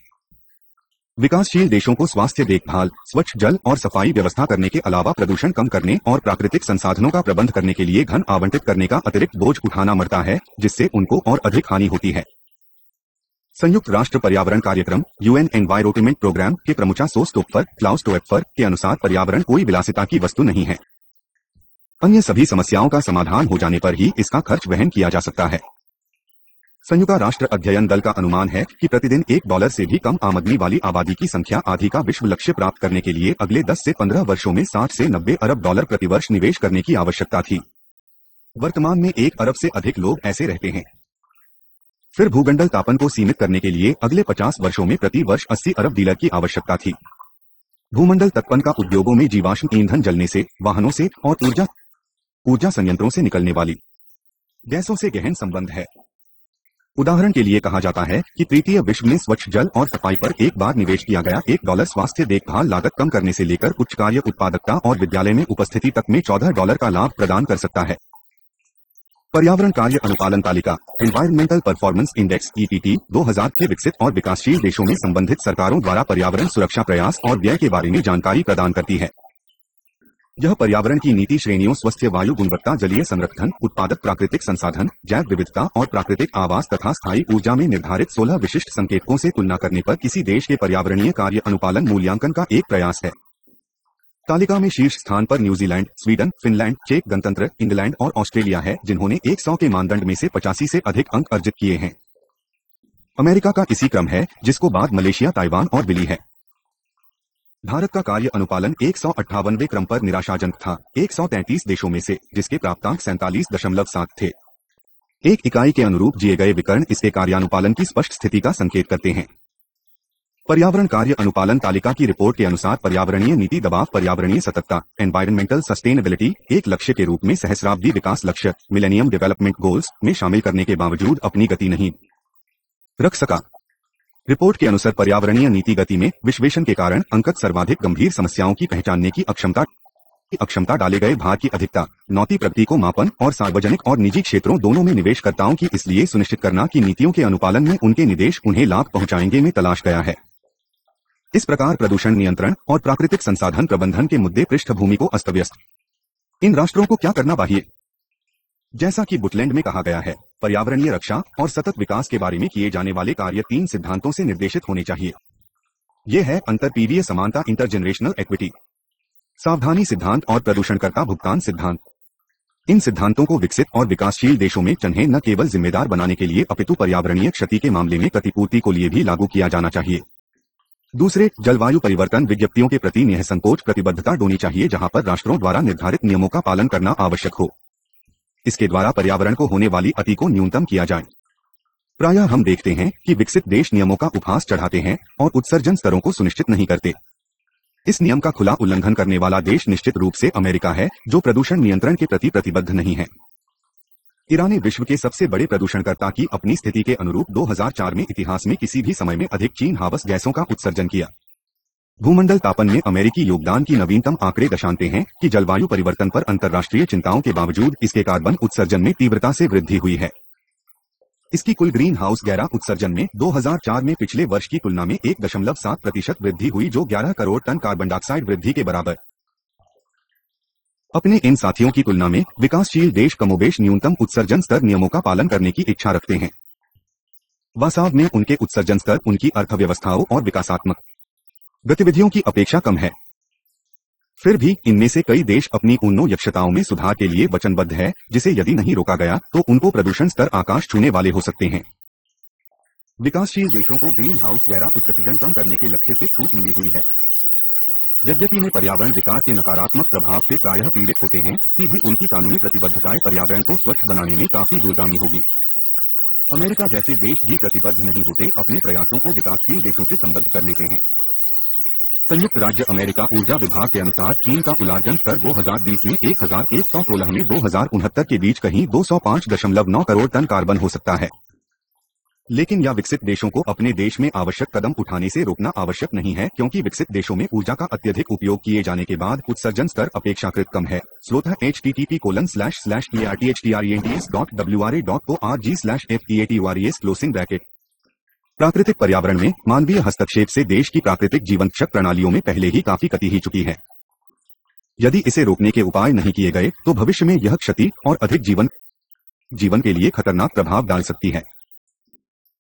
विकासशील देशों को स्वास्थ्य देखभाल, स्वच्छ जल और सफाई व्यवस्था करने के अलावा प्रदूषण कम करने और प्राकृतिक संसाधनों का प्रबंध करने के लिए धन आवंटित करने का अतिरिक्त बोझ उठाना पड़ता है, जिससे उनको और अधिक हानि होती है। संयुक्त राष्ट्र पर्यावरण कार्यक्रम UN एनवायरनमेंट प्रोग्राम के प्रमुख क्लाउस टोएफर के अनुसार पर्यावरण कोई विलासिता की वस्तु नहीं है। अन्य सभी समस्याओं का समाधान हो जाने पर ही इसका खर्च वहन किया जा सकता है। संयुक्त राष्ट्र अध्ययन दल का अनुमान है कि प्रतिदिन $1 से भी कम आमदनी वाली आबादी की संख्या आधी का विश्व लक्ष्य प्राप्त करने के लिए अगले 10 से 15 वर्षों में 60 से 90 अरब डॉलर प्रतिवर्ष निवेश करने की आवश्यकता थी। वर्तमान में 1 अरब से अधिक लोग ऐसे रहते हैं। फिर भूमंडल तापन को सीमित करने के लिए अगले 50 वर्षों में प्रति वर्ष 80 अरब डॉलर की आवश्यकता थी। भूमंडल तापन का उद्योगों में जीवाश्म ईंधन जलने से, वाहनों से और ऊर्जा संयंत्रों से निकलने वाली गैसों से गहन संबंध है। उदाहरण के लिए कहा जाता है कि तृतीय विश्व में स्वच्छ जल और सफाई पर एक बार निवेश किया गया $1 स्वास्थ्य देखभाल लागत कम करने से लेकर उच्च कार्य उत्पादकता और विद्यालय में उपस्थिति तक में $14 का लाभ प्रदान कर सकता है। पर्यावरण कार्य अनुपालन तालिका एनवायरमेंटल परफॉर्मेंस इंडेक्स EPT 2000 के विकसित और विकासशील देशों में संबंधित सरकारों द्वारा पर्यावरण सुरक्षा प्रयास और व्यय के बारे में जानकारी प्रदान करती है। यह पर्यावरण की नीति श्रेणियों स्वस्थ वायु गुणवत्ता, जलीय संरक्षण, उत्पादक प्राकृतिक संसाधन, जैव विविधता और प्राकृतिक आवास तथा स्थायी ऊर्जा में निर्धारित 16 विशिष्ट संकेतकों से तुलना करने पर किसी देश के पर्यावरणीय कार्य अनुपालन मूल्यांकन का एक प्रयास है। तालिका में शीर्ष स्थान पर न्यूजीलैंड, स्वीडन, फिनलैंड, चेक गणतंत्र, इंग्लैंड और ऑस्ट्रेलिया है, जिन्होंने 100 के मानदंड में से 85 से अधिक अंक अर्जित किए हैं। अमेरिका का इसी क्रम है, जिसको बाद मलेशिया, ताइवान और बिली है। भारत का कार्य अनुपालन 158वें क्रम पर निराशाजनक था 133 देशों में से, जिसके प्राप्तांक 47.7 थे। एक इकाई के अनुरूप दिए गए विकर्ण इसके कार्यानुपालन की स्पष्ट स्थिति का संकेत करते हैं। पर्यावरण कार्य अनुपालन तालिका की रिपोर्ट के अनुसार पर्यावरणीय नीति दबाव पर्यावरणीय सततता एनवायरमेंटल सस्टेनेबिलिटी एक लक्ष्य के रूप में सहस्राब्दी विकास लक्ष्य मिलेनियम डेवलपमेंट गोल्स में शामिल करने के बावजूद अपनी गति नहीं रख सका। रिपोर्ट के अनुसार पर्यावरणीय नीति गति में विश्लेषण के कारण अंकत सर्वाधिक गंभीर समस्याओं की पहचानने की अक्षमता, डाले गए भार की अधिकता, नौती प्रगति को मापन और सार्वजनिक और निजी क्षेत्रों दोनों में निवेशकर्ताओं की इसलिए सुनिश्चित करना कि नीतियों के अनुपालन में उनके निर्देश उन्हें लाभ पहुंचाएंगे में तलाश गया है। इस प्रकार प्रदूषण नियंत्रण और प्राकृतिक संसाधन प्रबंधन के मुद्दे पृष्ठभूमि को अस्तव्यस्त। इन राष्ट्रों को क्या करना चाहिए? जैसा कि बुटलैंड में कहा गया है, पर्यावरणीय रक्षा और सतत विकास के बारे में किए जाने वाले कार्य 3 सिद्धांतों से निर्देशित होने चाहिए। ये है अंतरपीढ़ीय समानता इंटरजेनरेशनल इक्विटी, सावधानी सिद्धांत और प्रदूषणकर्ता भुगतान सिद्धांत। इन सिद्धांतों को विकसित और विकासशील देशों में चन्हे न केवल जिम्मेदार बनाने के लिए अपितु पर्यावरणीय क्षति के मामले में प्रतिपूर्ति को लिए भी लागू किया जाना चाहिए। दूसरे, जलवायु परिवर्तन विज्ञप्तियों के प्रति निःसंकोच प्रतिबद्धता होनी चाहिए, जहां पर राष्ट्रों द्वारा निर्धारित नियमों का पालन करना आवश्यक हो। इसके द्वारा पर्यावरण को होने वाली क्षति को न्यूनतम किया जाए। प्रायः हम देखते हैं कि विकसित देश नियमों का उपहास चढ़ाते हैं और उत्सर्जन स्तरों को सुनिश्चित नहीं करते। इस नियम का खुला उल्लंघन करने वाला देश निश्चित रूप से अमेरिका है, जो प्रदूषण नियंत्रण के प्रति प्रतिबद्ध नहीं है। ईरान ने विश्व के सबसे बड़े प्रदूषणकर्ता की अपनी स्थिति के अनुरूप 2004 में इतिहास में किसी भी समय में अधिक ग्रीन हाउस गैसों का उत्सर्जन किया। भूमंडल तापन में अमेरिकी योगदान की नवीनतम आंकड़े दर्शाते हैं कि जलवायु परिवर्तन पर अंतर्राष्ट्रीय चिंताओं के बावजूद इसके कार्बन उत्सर्जन में तीव्रता से वृद्धि हुई है। इसकी कुल ग्रीन हाउस गैस उत्सर्जन में 2004 में पिछले वर्ष की तुलना में 1.7% वृद्धि हुई, जो 11 करोड़ टन कार्बन डाइऑक्साइड वृद्धि के बराबर। अपने इन साथियों की तुलना में विकासशील देश कमोबेश न्यूनतम उत्सर्जन स्तर नियमों का पालन करने की इच्छा रखते हैं। वास्तव में उनके उत्सर्जन स्तर उनकी अर्थव्यवस्थाओं और विकासात्मक गतिविधियों की अपेक्षा कम है। फिर भी इनमें से कई देश अपनी उन्नयनक्षमताओं में सुधार के लिए वचनबद्ध है, जिसे यदि नहीं रोका गया तो उनको प्रदूषण स्तर आकाश छूने वाले हो सकते हैं। विकासशील देशों को ग्रीन हाउस गैस उत्सर्जन कम करने के लक्ष्य से छूट मिली हुई है। यद्यपि वे पर्यावरण विकास के नकारात्मक प्रभाव से प्रायः पीड़ित होते हैं, कि भी उनकी कानूनी प्रतिबद्धताएं पर्यावरण को स्वच्छ बनाने में काफी दूरगामी होगी। अमेरिका जैसे देश भी प्रतिबद्ध नहीं होते, अपने प्रयासों को विकासशील देशों से संबद्ध कर लेते हैं। संयुक्त राज्य अमेरिका ऊर्जा विभाग के अनुसार चीन का उलार्जन स्तर 2020 में 1116 में 2069 के बीच कहीं 205.9 करोड़ टन कार्बन हो सकता है। लेकिन यह विकसित देशों को अपने देश में आवश्यक कदम उठाने से रोकना आवश्यक नहीं है, क्योंकि विकसित देशों में ऊर्जा का अत्यधिक उपयोग किए जाने के बाद उत्सर्जन स्तर अपेक्षाकृत कम है। स्रोत http://ertrents.wra.org/features प्राकृतिक पर्यावरण में मानवीय हस्तक्षेप से देश की प्राकृतिक जीवन चक्र प्रणालियों में पहले ही काफी क्षति ही चुकी है। यदि इसे रोकने के उपाय नहीं किए गए तो भविष्य में यह क्षति और अधिक जीवन के लिए खतरनाक प्रभाव डाल सकती है।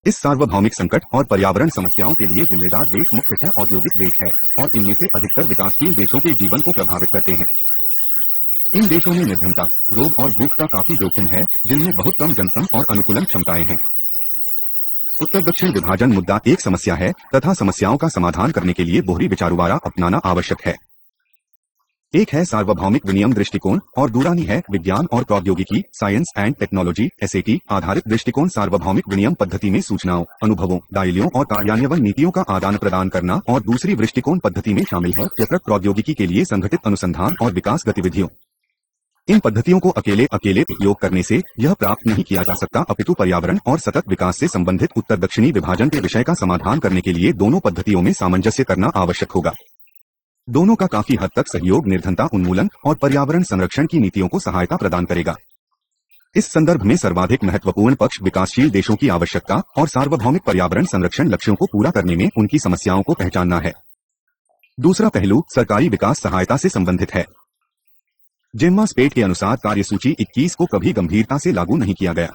इस सार्वभौमिक संकट और पर्यावरण समस्याओं के लिए जिम्मेदार देश मुख्यतः औद्योगिक देश है, और इनमें से अधिकतर विकासशील देशों के जीवन को प्रभावित करते हैं। इन देशों में निर्धनता, रोग और भूख का काफी जोखिम है, जिनमें बहुत कम जनसंख्या और अनुकूलन क्षमताएं हैं। उत्तर दक्षिण विभाजन मुद्दा एक समस्या है, तथा समस्याओं का समाधान करने के लिए बोहरी विचारधारा अपनाना आवश्यक है। एक है सार्वभौमिक विनियम दृष्टिकोण और दूसरी है विज्ञान और प्रौद्योगिकी साइंस एंड टेक्नोलॉजी SAT आधारित दृष्टिकोण। सार्वभौमिक विनियम पद्धति में सूचनाओं, अनुभवों, दायित्वों और कार्यान्वयन नीतियों का आदान प्रदान करना, और दूसरी दृष्टिकोण पद्धति में शामिल है प्रकृत प्रौद्योगिकी के लिए संगठित अनुसंधान और विकास गतिविधियों। इन पद्धतियों को अकेले उपयोग करने से यह प्राप्त नहीं किया जा सकता, अपितु पर्यावरण और सतत विकास से संबंधित उत्तर दक्षिणी विभाजन के विषय का समाधान करने के लिए दोनों पद्धतियों में सामंजस्य करना आवश्यक होगा। दोनों का काफी हद तक सहयोग निर्धनता उन्मूलन और पर्यावरण संरक्षण की नीतियों को सहायता प्रदान करेगा। इस संदर्भ में सर्वाधिक महत्वपूर्ण पक्ष विकासशील देशों की आवश्यकता और सार्वभौमिक पर्यावरण संरक्षण लक्ष्यों को पूरा करने में उनकी समस्याओं को पहचानना है। दूसरा पहलू सरकारी विकास सहायता से संबंधित है। जेम्मा स्पेट के अनुसार कार्यसूची 21 को कभी गंभीरता से लागू नहीं किया गया।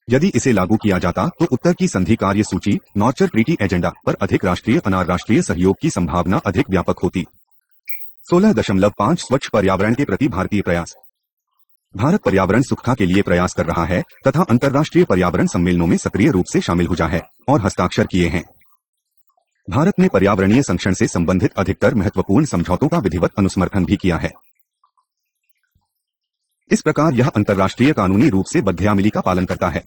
यदि इसे लागू किया जाता तो उत्तर की संधि कार्यसूची नॉर्चर ट्रीटी एजेंडा पर अधिक राष्ट्रीय अनाराष्ट्रीय सहयोग की संभावना अधिक व्यापक होती। 16.5 स्वच्छ पर्यावरण के प्रति भारतीय प्रयास। भारत पर्यावरण सुरक्षा के लिए प्रयास कर रहा है तथा अंतर्राष्ट्रीय पर्यावरण सम्मेलनों में सक्रिय रूप से शामिल हो है और हस्ताक्षर किए हैं। भारत ने पर्यावरणीय संरक्षण से संबंधित अधिकतर महत्वपूर्ण समझौतों का विधिवत अनुसमर्थन भी किया है। इस प्रकार यह अंतर्राष्ट्रीय कानूनी रूप से बद्धयामिली का पालन करता है।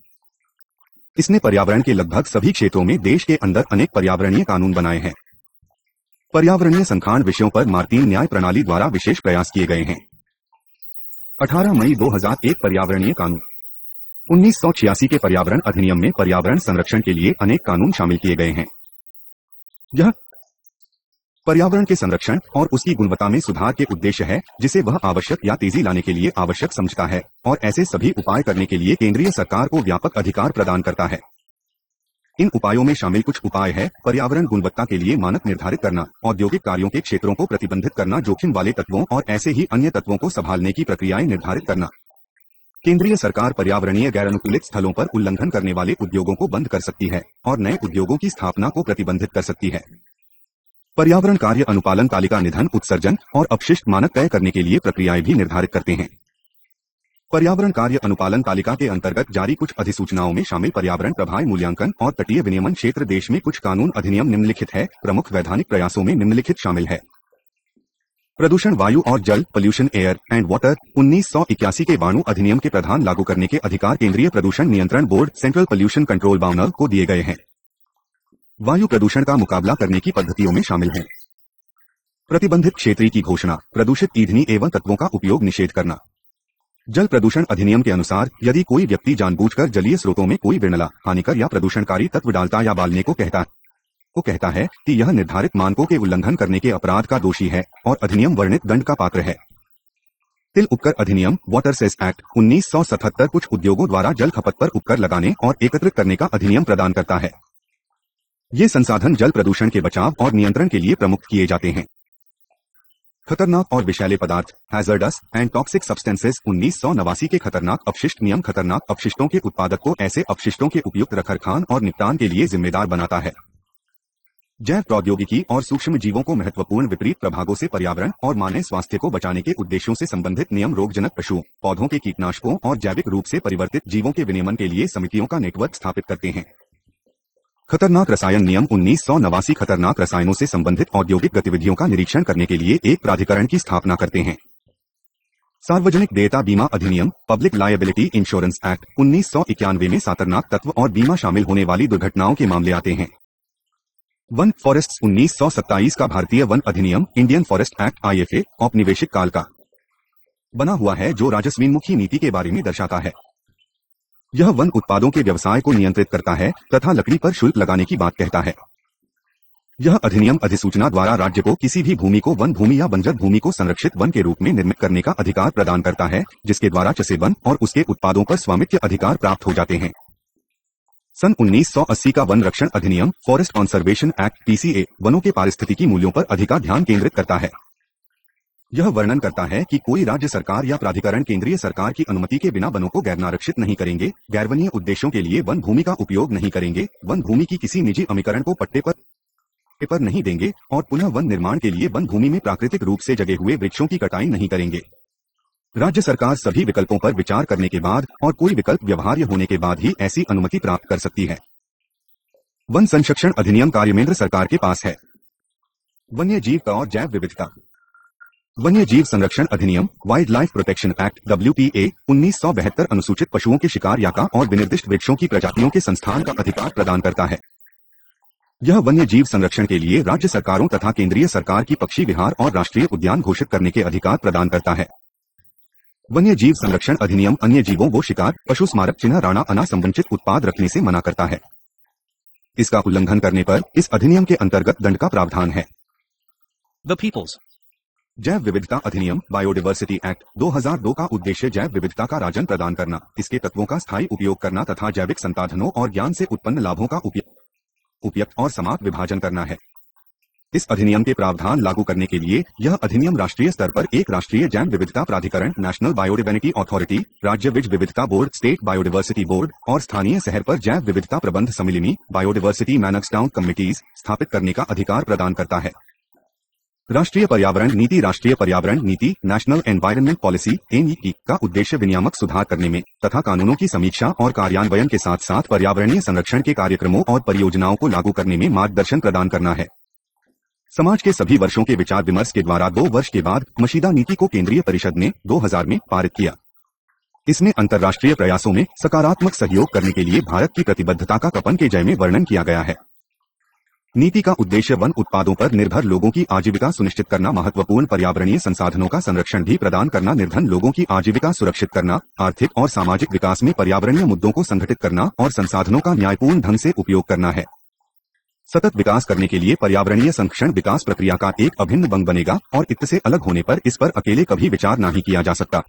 इसने पर्यावरण के लगभग सभी क्षेत्रों में देश के अंदर अनेक पर्यावरणीय कानून बनाए हैं। पर्यावरणीय संखांड विषयों पर मार्टिन न्याय प्रणाली द्वारा विशेष प्रयास किए गए हैं। 18 मई 2001 पर्यावरणीय कानून। 1986 के पर्यावरण अधिनियम में पर्यावरण संरक्षण के लिए अनेक कानून शामिल किए गए हैं। यह पर्यावरण के संरक्षण और उसकी गुणवत्ता में सुधार के उद्देश्य है, जिसे वह आवश्यक या तेजी लाने के लिए आवश्यक समझता है, और ऐसे सभी उपाय करने के लिए केंद्रीय सरकार को व्यापक अधिकार प्रदान करता है। इन उपायों में शामिल कुछ उपाय है: पर्यावरण गुणवत्ता के लिए मानक निर्धारित करना, औद्योगिक कार्यों के क्षेत्रों को प्रतिबंधित करना, जोखिम वाले तत्वों और ऐसे ही अन्य तत्वों को संभालने की प्रक्रियाएं निर्धारित करना। केंद्रीय सरकार पर्यावरणीय गैरानुकूलित स्थलों पर उल्लंघन करने वाले उद्योगों को बंद कर सकती है और नए उद्योगों की स्थापना को प्रतिबंधित कर सकती है। पर्यावरण कार्य अनुपालन तालिका निधन, उत्सर्जन और अपशिष्ट मानक तय करने के लिए प्रक्रियाएं भी निर्धारित करते हैं। पर्यावरण कार्य अनुपालन तालिका के अंतर्गत जारी कुछ अधिसूचनाओं में शामिल पर्यावरण प्रभाव मूल्यांकन और तटीय विनियमन क्षेत्र देश में कुछ कानून अधिनियम निम्नलिखित है। प्रमुख वैधानिक प्रयासों में निम्नलिखित शामिल है: प्रदूषण वायु और जल, पोल्यूशन एयर एंड वाटर, 1981 के वाणु अधिनियम के प्रावधान लागू करने के अधिकार केंद्रीय प्रदूषण नियंत्रण board central pollution control board को दिए गए हैं। वायु प्रदूषण का मुकाबला करने की पद्धतियों में शामिल है: प्रतिबंधित क्षेत्रों की घोषणा, प्रदूषित ईंधनी एवं तत्वों का उपयोग निषेध करना। जल प्रदूषण अधिनियम के अनुसार यदि कोई व्यक्ति जानबूझकर जलीय स्रोतों में कोई विषैला, हानिकर या प्रदूषणकारी तत्व डालता या बालने को कहता है कि यह निर्धारित मानकों के उल्लंघन करने के अपराध का दोषी है और अधिनियम वर्णित दंड का पात्र है। तिल उपकर अधिनियम, वाटर सेस एक्ट 1977 कुछ उद्योगों द्वारा जल खपत पर उपकर लगाने और एकत्रित करने का अधिनियम प्रदान करता है। ये संसाधन जल प्रदूषण के बचाव और नियंत्रण के लिए प्रमुख किए जाते हैं। खतरनाक और विषैले पदार्थ हैजर्डस एंड टॉक्सिक सब्सटेंसेस 1989 के खतरनाक अपशिष्ट नियम खतरनाक अपशिष्टों के उत्पादक को ऐसे अपशिष्टों के उपयुक्त रखरखाव और निपटान के लिए जिम्मेदार बनाता है। जैव प्रौद्योगिकी और सूक्ष्म जीवों को महत्वपूर्ण विपरीत प्रभावों से पर्यावरण और मानव स्वास्थ्य को बचाने के उद्देश्यों से संबंधित नियम रोगजनक पशुओं पौधों के कीटनाशकों और जैविक रूप से परिवर्तित जीवों के विनियमन के लिए समितियों का नेटवर्क स्थापित करते हैं। खतरनाक रसायन नियम 1989 खतरनाक रसायनों से संबंधित औद्योगिक गतिविधियों का निरीक्षण करने के लिए एक प्राधिकरण की स्थापना करते हैं। सार्वजनिक देयता बीमा अधिनियम पब्लिक लायबिलिटी इंश्योरेंस एक्ट 1991 में खतरनाक तत्व और बीमा शामिल होने वाली दुर्घटनाओं के मामले आते हैं। वन फॉरेस्ट्स 1927 का भारतीय वन अधिनियम इंडियन फॉरेस्ट एक्ट IFA औपनिवेशिक काल का बना हुआ है जो राजस्वीन्मुखी नीति के बारे में दर्शाता है। यह वन उत्पादों के व्यवसाय को नियंत्रित करता है तथा लकड़ी पर शुल्क लगाने की बात कहता है। यह अधिनियम अधिसूचना द्वारा राज्य को किसी भी भूमि को वन भूमि या बंजर भूमि को संरक्षित वन के रूप में निर्मित करने का अधिकार प्रदान करता है, जिसके द्वारा चसे वन और उसके उत्पादों पर स्वामित्व अधिकार प्राप्त हो जाते हैं। सन 1980 का वन रक्षण अधिनियम फॉरेस्ट कंजर्वेशन एक्ट PCA वनों के पारिस्थितिकी मूल्यों पर अधिक ध्यान केंद्रित करता है। यह वर्णन करता है कि कोई राज्य सरकार या प्राधिकरण केंद्रीय सरकार की अनुमति के बिना वनों को गैरनारक्षित नहीं करेंगे, गैरवनीय उद्देश्यों के लिए वन भूमि का उपयोग नहीं करेंगे, वन भूमि की किसी निजी अमीकरण को पट्टे पर नहीं देंगे और पुनः वन निर्माण के लिए वन भूमि में प्राकृतिक रूप से जगे हुए वृक्षों की कटाई नहीं करेंगे। राज्य सरकार सभी विकल्पों पर विचार करने के बाद और कोई विकल्प व्यवहार्य होने के बाद ही ऐसी अनुमति प्राप्त कर सकती है। वन संरक्षण अधिनियम कार्यमेंद्र सरकार के पास है। वन्य जीव और जैव विविधता वन्य जीव संरक्षण अधिनियम wild life protection act WPA 1972 अनुसूचित पशुओं के शिकार याका और विनिर्दिष्ट वृक्षों की प्रजातियों के संस्थान का अधिकार प्रदान करता है। यह वन्य जीव संरक्षण के लिए राज्य सरकारों तथा केंद्रीय सरकार की पक्षी विहार और राष्ट्रीय उद्यान घोषित करने के अधिकार प्रदान करता है। वन्य जीव संरक्षण अधिनियम अन्य जीवों वो शिकार पशु स्मारक चिन्ह राणा अना संवंचित उत्पाद रखने से मना करता है। इसका उल्लंघन करने पर इस अधिनियम के अंतर्गत दंड का प्रावधान है। The People's जैव विविधता अधिनियम बायोडाइवर्सिटी एक्ट 2002 का उद्देश्य जैव विविधता का राजन प्रदान करना, इसके तत्वों का स्थायी उपयोग करना तथा जैविक संसाधनों और ज्ञान से उत्पन्न लाभों का उपयुक्त और समाप्त विभाजन करना है। इस अधिनियम के प्रावधान लागू करने के लिए यह अधिनियम राष्ट्रीय स्तर पर एक राष्ट्रीय जैव विविधता प्राधिकरण नेशनल बायोडाइवर्सिटी अथॉरिटी, राज्य विज विविधता बोर्ड स्टेट बायोडाइवर्सिटी बोर्ड और स्थानीय शहर पर जैव विविधता प्रबंध सम्मिलिनी बायोडाइवर्सिटी मैनेजमेंट कमिटीज स्थापित करने का अधिकार प्रदान करता है। राष्ट्रीय पर्यावरण नीति नेशनल एनवायरनमेंट पॉलिसी NEP का उद्देश्य विनियामक सुधार करने में तथा कानूनों की समीक्षा और कार्यान्वयन के साथ साथ पर्यावरणीय संरक्षण के कार्यक्रमों और परियोजनाओं को लागू करने में मार्गदर्शन प्रदान करना है। समाज के सभी वर्षों के विचार विमर्श के द्वारा 2 वर्ष के बाद मशीदा नीति को केंद्रीय परिषद ने 2000 में पारित किया। इसमें अंतर्राष्ट्रीय प्रयासों में सकारात्मक सहयोग करने के लिए भारत की प्रतिबद्धता का कपन के जय में वर्णन किया गया है। नीति का उद्देश्य वन उत्पादों पर निर्भर लोगों की आजीविका सुनिश्चित करना, महत्वपूर्ण पर्यावरणीय संसाधनों का संरक्षण भी प्रदान करना, निर्धन लोगों की आजीविका सुरक्षित करना, आर्थिक और सामाजिक विकास में पर्यावरणीय मुद्दों को संगठित करना और संसाधनों का न्यायपूर्ण ढंग से उपयोग करना है। सतत विकास करने के लिए पर्यावरणीय संरक्षण विकास प्रक्रिया का एक अभिन्न अंग बनेगा और इससे अलग होने पर इस पर अकेले कभी विचार नहीं किया जा सकता।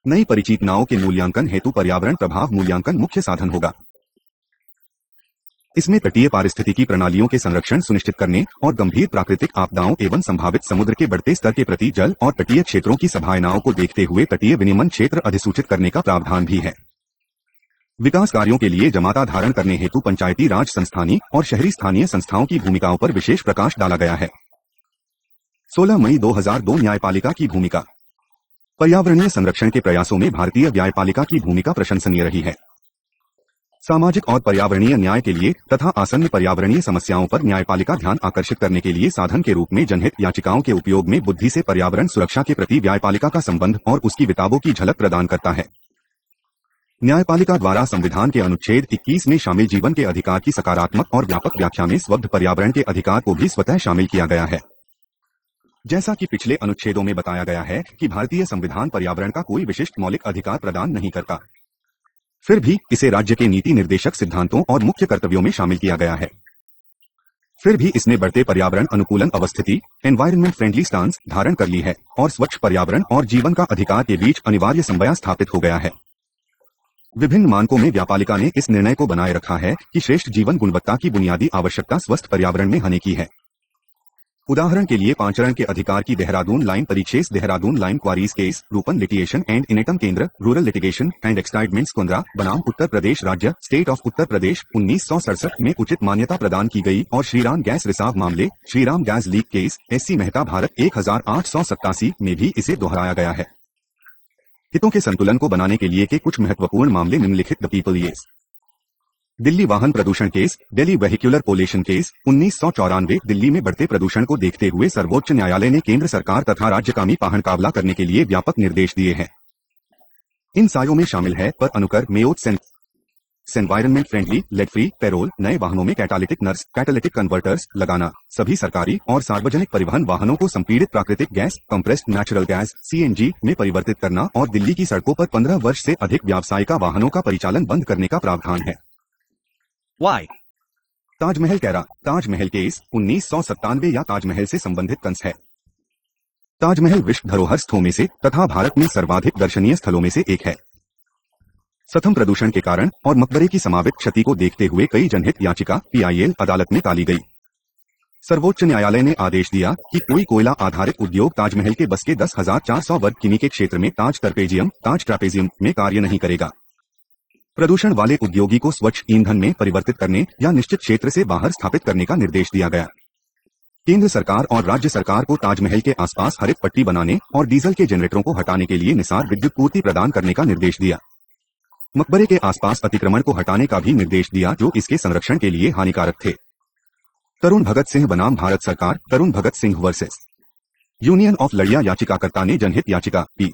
नई परिचितनाओं के मूल्यांकन हेतु पर्यावरण प्रभाव मूल्यांकन मुख्य साधन होगा। इसमें तटीय पारिस्थितिकी प्रणालियों के संरक्षण सुनिश्चित करने और गंभीर प्राकृतिक आपदाओं एवं संभावित समुद्र के बढ़ते स्तर के प्रति जल और तटीय क्षेत्रों की संभावनाओं को देखते हुए तटीय विनियमन क्षेत्र अधिसूचित करने का प्रावधान भी है। विकास कार्यों के लिए जमाता धारण करने हेतु पंचायती राज संस्थानीय और शहरी स्थानीय संस्थाओं की भूमिकाओं पर विशेष प्रकाश डाला गया है। 16 मई 2002 न्यायपालिका की भूमिका। पर्यावरणीय संरक्षण के प्रयासों में भारतीय न्यायपालिका की भूमिका प्रशंसनीय रही है। सामाजिक और पर्यावरणीय न्याय के लिए तथा आसन्न पर्यावरणीय समस्याओं पर न्यायपालिका ध्यान आकर्षित करने के लिए साधन के रूप में जनहित याचिकाओं के उपयोग में बुद्धि से पर्यावरण सुरक्षा के प्रति न्यायपालिका का संबंध और उसकी विताबों की झलक प्रदान करता है। न्यायपालिका द्वारा संविधान के अनुच्छेद 21 में शामिल जीवन के अधिकार की सकारात्मक और व्यापक व्याख्या में स्वच्छ पर्यावरण के अधिकार को भी स्वतः शामिल किया गया है। जैसा कि पिछले अनुच्छेदों में बताया गया है कि भारतीय संविधान पर्यावरण का कोई विशिष्ट मौलिक अधिकार प्रदान नहीं करता, फिर भी इसे राज्य के नीति निर्देशक सिद्धांतों और मुख्य कर्तव्यों में शामिल किया गया है। फिर भी इसने बढ़ते पर्यावरण अनुकूलन अवस्थिति एनवायरनमेंट फ्रेंडली स्टांस धारण कर ली है और स्वच्छ पर्यावरण और जीवन का अधिकार के बीच अनिवार्य समन्वय स्थापित हो गया है। विभिन्न मानकों में न्यायपालिका ने इस निर्णय को बनाए रखा है कि श्रेष्ठ जीवन गुणवत्ता की बुनियादी आवश्यकता स्वस्थ पर्यावरण में होने की है। उदाहरण के लिए पांचरण के अधिकार की देहरादून लाइन परिक्षेस देहरादून लाइन क्वारीज केस रूपन लिटिगेशन एंड इनेटम Kendra rural litigation and entitlements Kendra बनाम उत्तर प्रदेश राज्य स्टेट ऑफ उत्तर प्रदेश 1967 में उचित मान्यता प्रदान की गई और श्रीराम गैस रिसाव मामले Shriram gas leak case SC Mehta Bharat 1887 में भी इसे दोहराया गया है। हितों के संतुलन को बनाने के लिए के कुछ महत्वपूर्ण मामले निम्नलिखित द पीपल येस। दिल्ली वाहन प्रदूषण case Delhi vehicular pollution case 1994 Delhi में बढ़ते प्रदूषण को देखते हुए सर्वोच्च न्यायालय ने केंद्र सरकार तथा राज्यकामी पाहन काबला करने के लिए व्यापक निर्देश दिए हैं। इन सायों में शामिल है पर अनुकर मेओट environment friendly lead free petrol नए वाहनों में कैटालिटिक कन्वर्टर्स लगाना, सभी सरकारी और सार्वजनिक परिवहन वाहनों को संपीड़ित प्राकृतिक gas compressed natural gas CNG में परिवर्तित करना और दिल्ली की सड़कों पर 15 वर्ष से अधिक व्यावसायिक वाहनों का परिचालन बंद करने का प्रावधान है। Why? ताजमहल कैरा ताजमहल केस 1997 या ताजमहल से संबंधित कंस है। ताजमहल विश्व धरोहर स्थलों में से तथा भारत में सर्वाधिक दर्शनीय स्थलों में से एक है। सतम प्रदूषण के कारण और मकबरे की संभावित क्षति को देखते हुए कई जनहित याचिका PIL अदालत में टाली गई। सर्वोच्च न्यायालय ने आदेश दिया कि कोई कोयला आधारित उद्योग ताजमहल के बस के 10,400 वर्ग किमी के क्षेत्र में ताज ट्रपेजियम में कार्य नहीं करेगा। प्रदूषण वाले उद्योगी को स्वच्छ ईंधन में परिवर्तित करने या निश्चित क्षेत्र से बाहर स्थापित करने का निर्देश दिया गया। केंद्र सरकार और राज्य सरकार को ताजमहल के आसपास हरित पट्टी बनाने और डीजल के जनरेटरों को हटाने के लिए निसार विद्युत पूर्ति प्रदान करने का निर्देश दिया। मकबरे के आसपास अतिक्रमण को हटाने का भी निर्देश दिया जो इसके संरक्षण के लिए हानिकारक थे। तरुण भगत सिंह बनाम भारत सरकार तरुण Bhagat Singh versus union of लड़िया याचिकाकर्ता ने जनहित याचिका P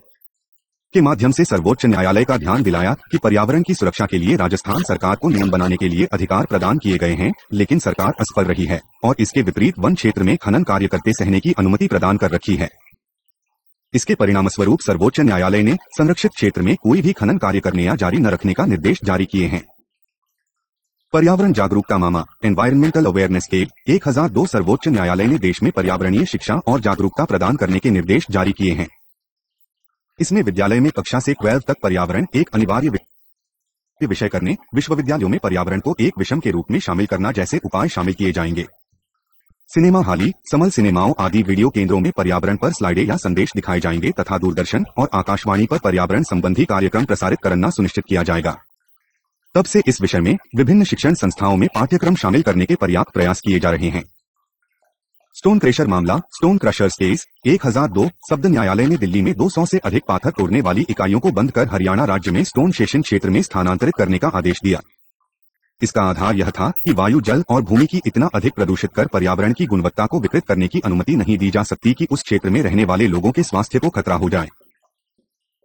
के माध्यम से सर्वोच्च न्यायालय का ध्यान दिलाया कि पर्यावरण की सुरक्षा के लिए राजस्थान सरकार को नियम बनाने के लिए अधिकार प्रदान किए गए हैं, लेकिन सरकार असफल रही है और इसके विपरीत वन क्षेत्र में खनन कार्य करते सहने की अनुमति प्रदान कर रखी है। इसके परिणामस्वरूप सर्वोच्च न्यायालय ने संरक्षित क्षेत्र में कोई भी खनन कार्य करने या जारी न रखने का निर्देश जारी किए हैं। पर्यावरण जागरूकता मामा एनवायरमेंटल अवेयरनेस स्केल 1002 सर्वोच्च न्यायालय ने देश में पर्यावरणीय शिक्षा और जागरूकता प्रदान करने के निर्देश जारी किए हैं। इसमें विद्यालय में कक्षा से 12 तक पर्यावरण एक अनिवार्य विषय करने, विश्वविद्यालयों में पर्यावरण को एक विषय के रूप में शामिल करना जैसे उपाय शामिल किए जाएंगे। सिनेमा हाली समल सिनेमाओं आदि वीडियो केंद्रों में पर्यावरण पर स्लाइडें या संदेश दिखाए जाएंगे तथा दूरदर्शन और आकाशवाणी पर पर्यावरण संबंधी कार्यक्रम प्रसारित करना सुनिश्चित किया जाएगा। तब से इस विषय में विभिन्न शिक्षण संस्थाओं में पाठ्यक्रम शामिल करने के पर्याप्त प्रयास किए जा रहे हैं। स्टोन क्रेशर मामला स्टोन क्रशर्स केस 1002 शब्द न्यायालय ने दिल्ली में 200 से अधिक पाथर तोड़ने वाली इकाइयों को बंद कर हरियाणा राज्य में स्टोन शेषन क्षेत्र में स्थानांतरित करने का आदेश दिया। इसका आधार यह था कि वायु जल और भूमि की इतना अधिक प्रदूषित कर पर्यावरण की गुणवत्ता को विकृत करने की अनुमति नहीं दी जा सकती कि उस क्षेत्र में रहने वाले लोगों के स्वास्थ्य को खतरा हो जाए।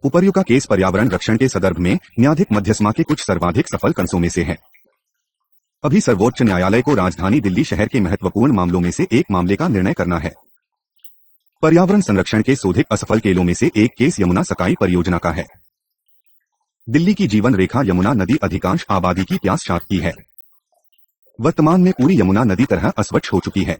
उपर्युक्त का केस पर्यावरण रक्षण के संदर्भ में न्यायाधीश मध्यस्थता के कुछ सर्वाधिक सफल कंसों में से है। अभी सर्वोच्च न्यायालय को राजधानी दिल्ली शहर के महत्वपूर्ण मामलों में से एक मामले का निर्णय करना है। पर्यावरण संरक्षण के शोधित असफल केलों में से एक केस यमुना सकाई परियोजना का है। दिल्ली की जीवन रेखा यमुना नदी अधिकांश आबादी की प्यास शांति है। वर्तमान में पूरी यमुना नदी तरह अस्वच्छ हो चुकी है।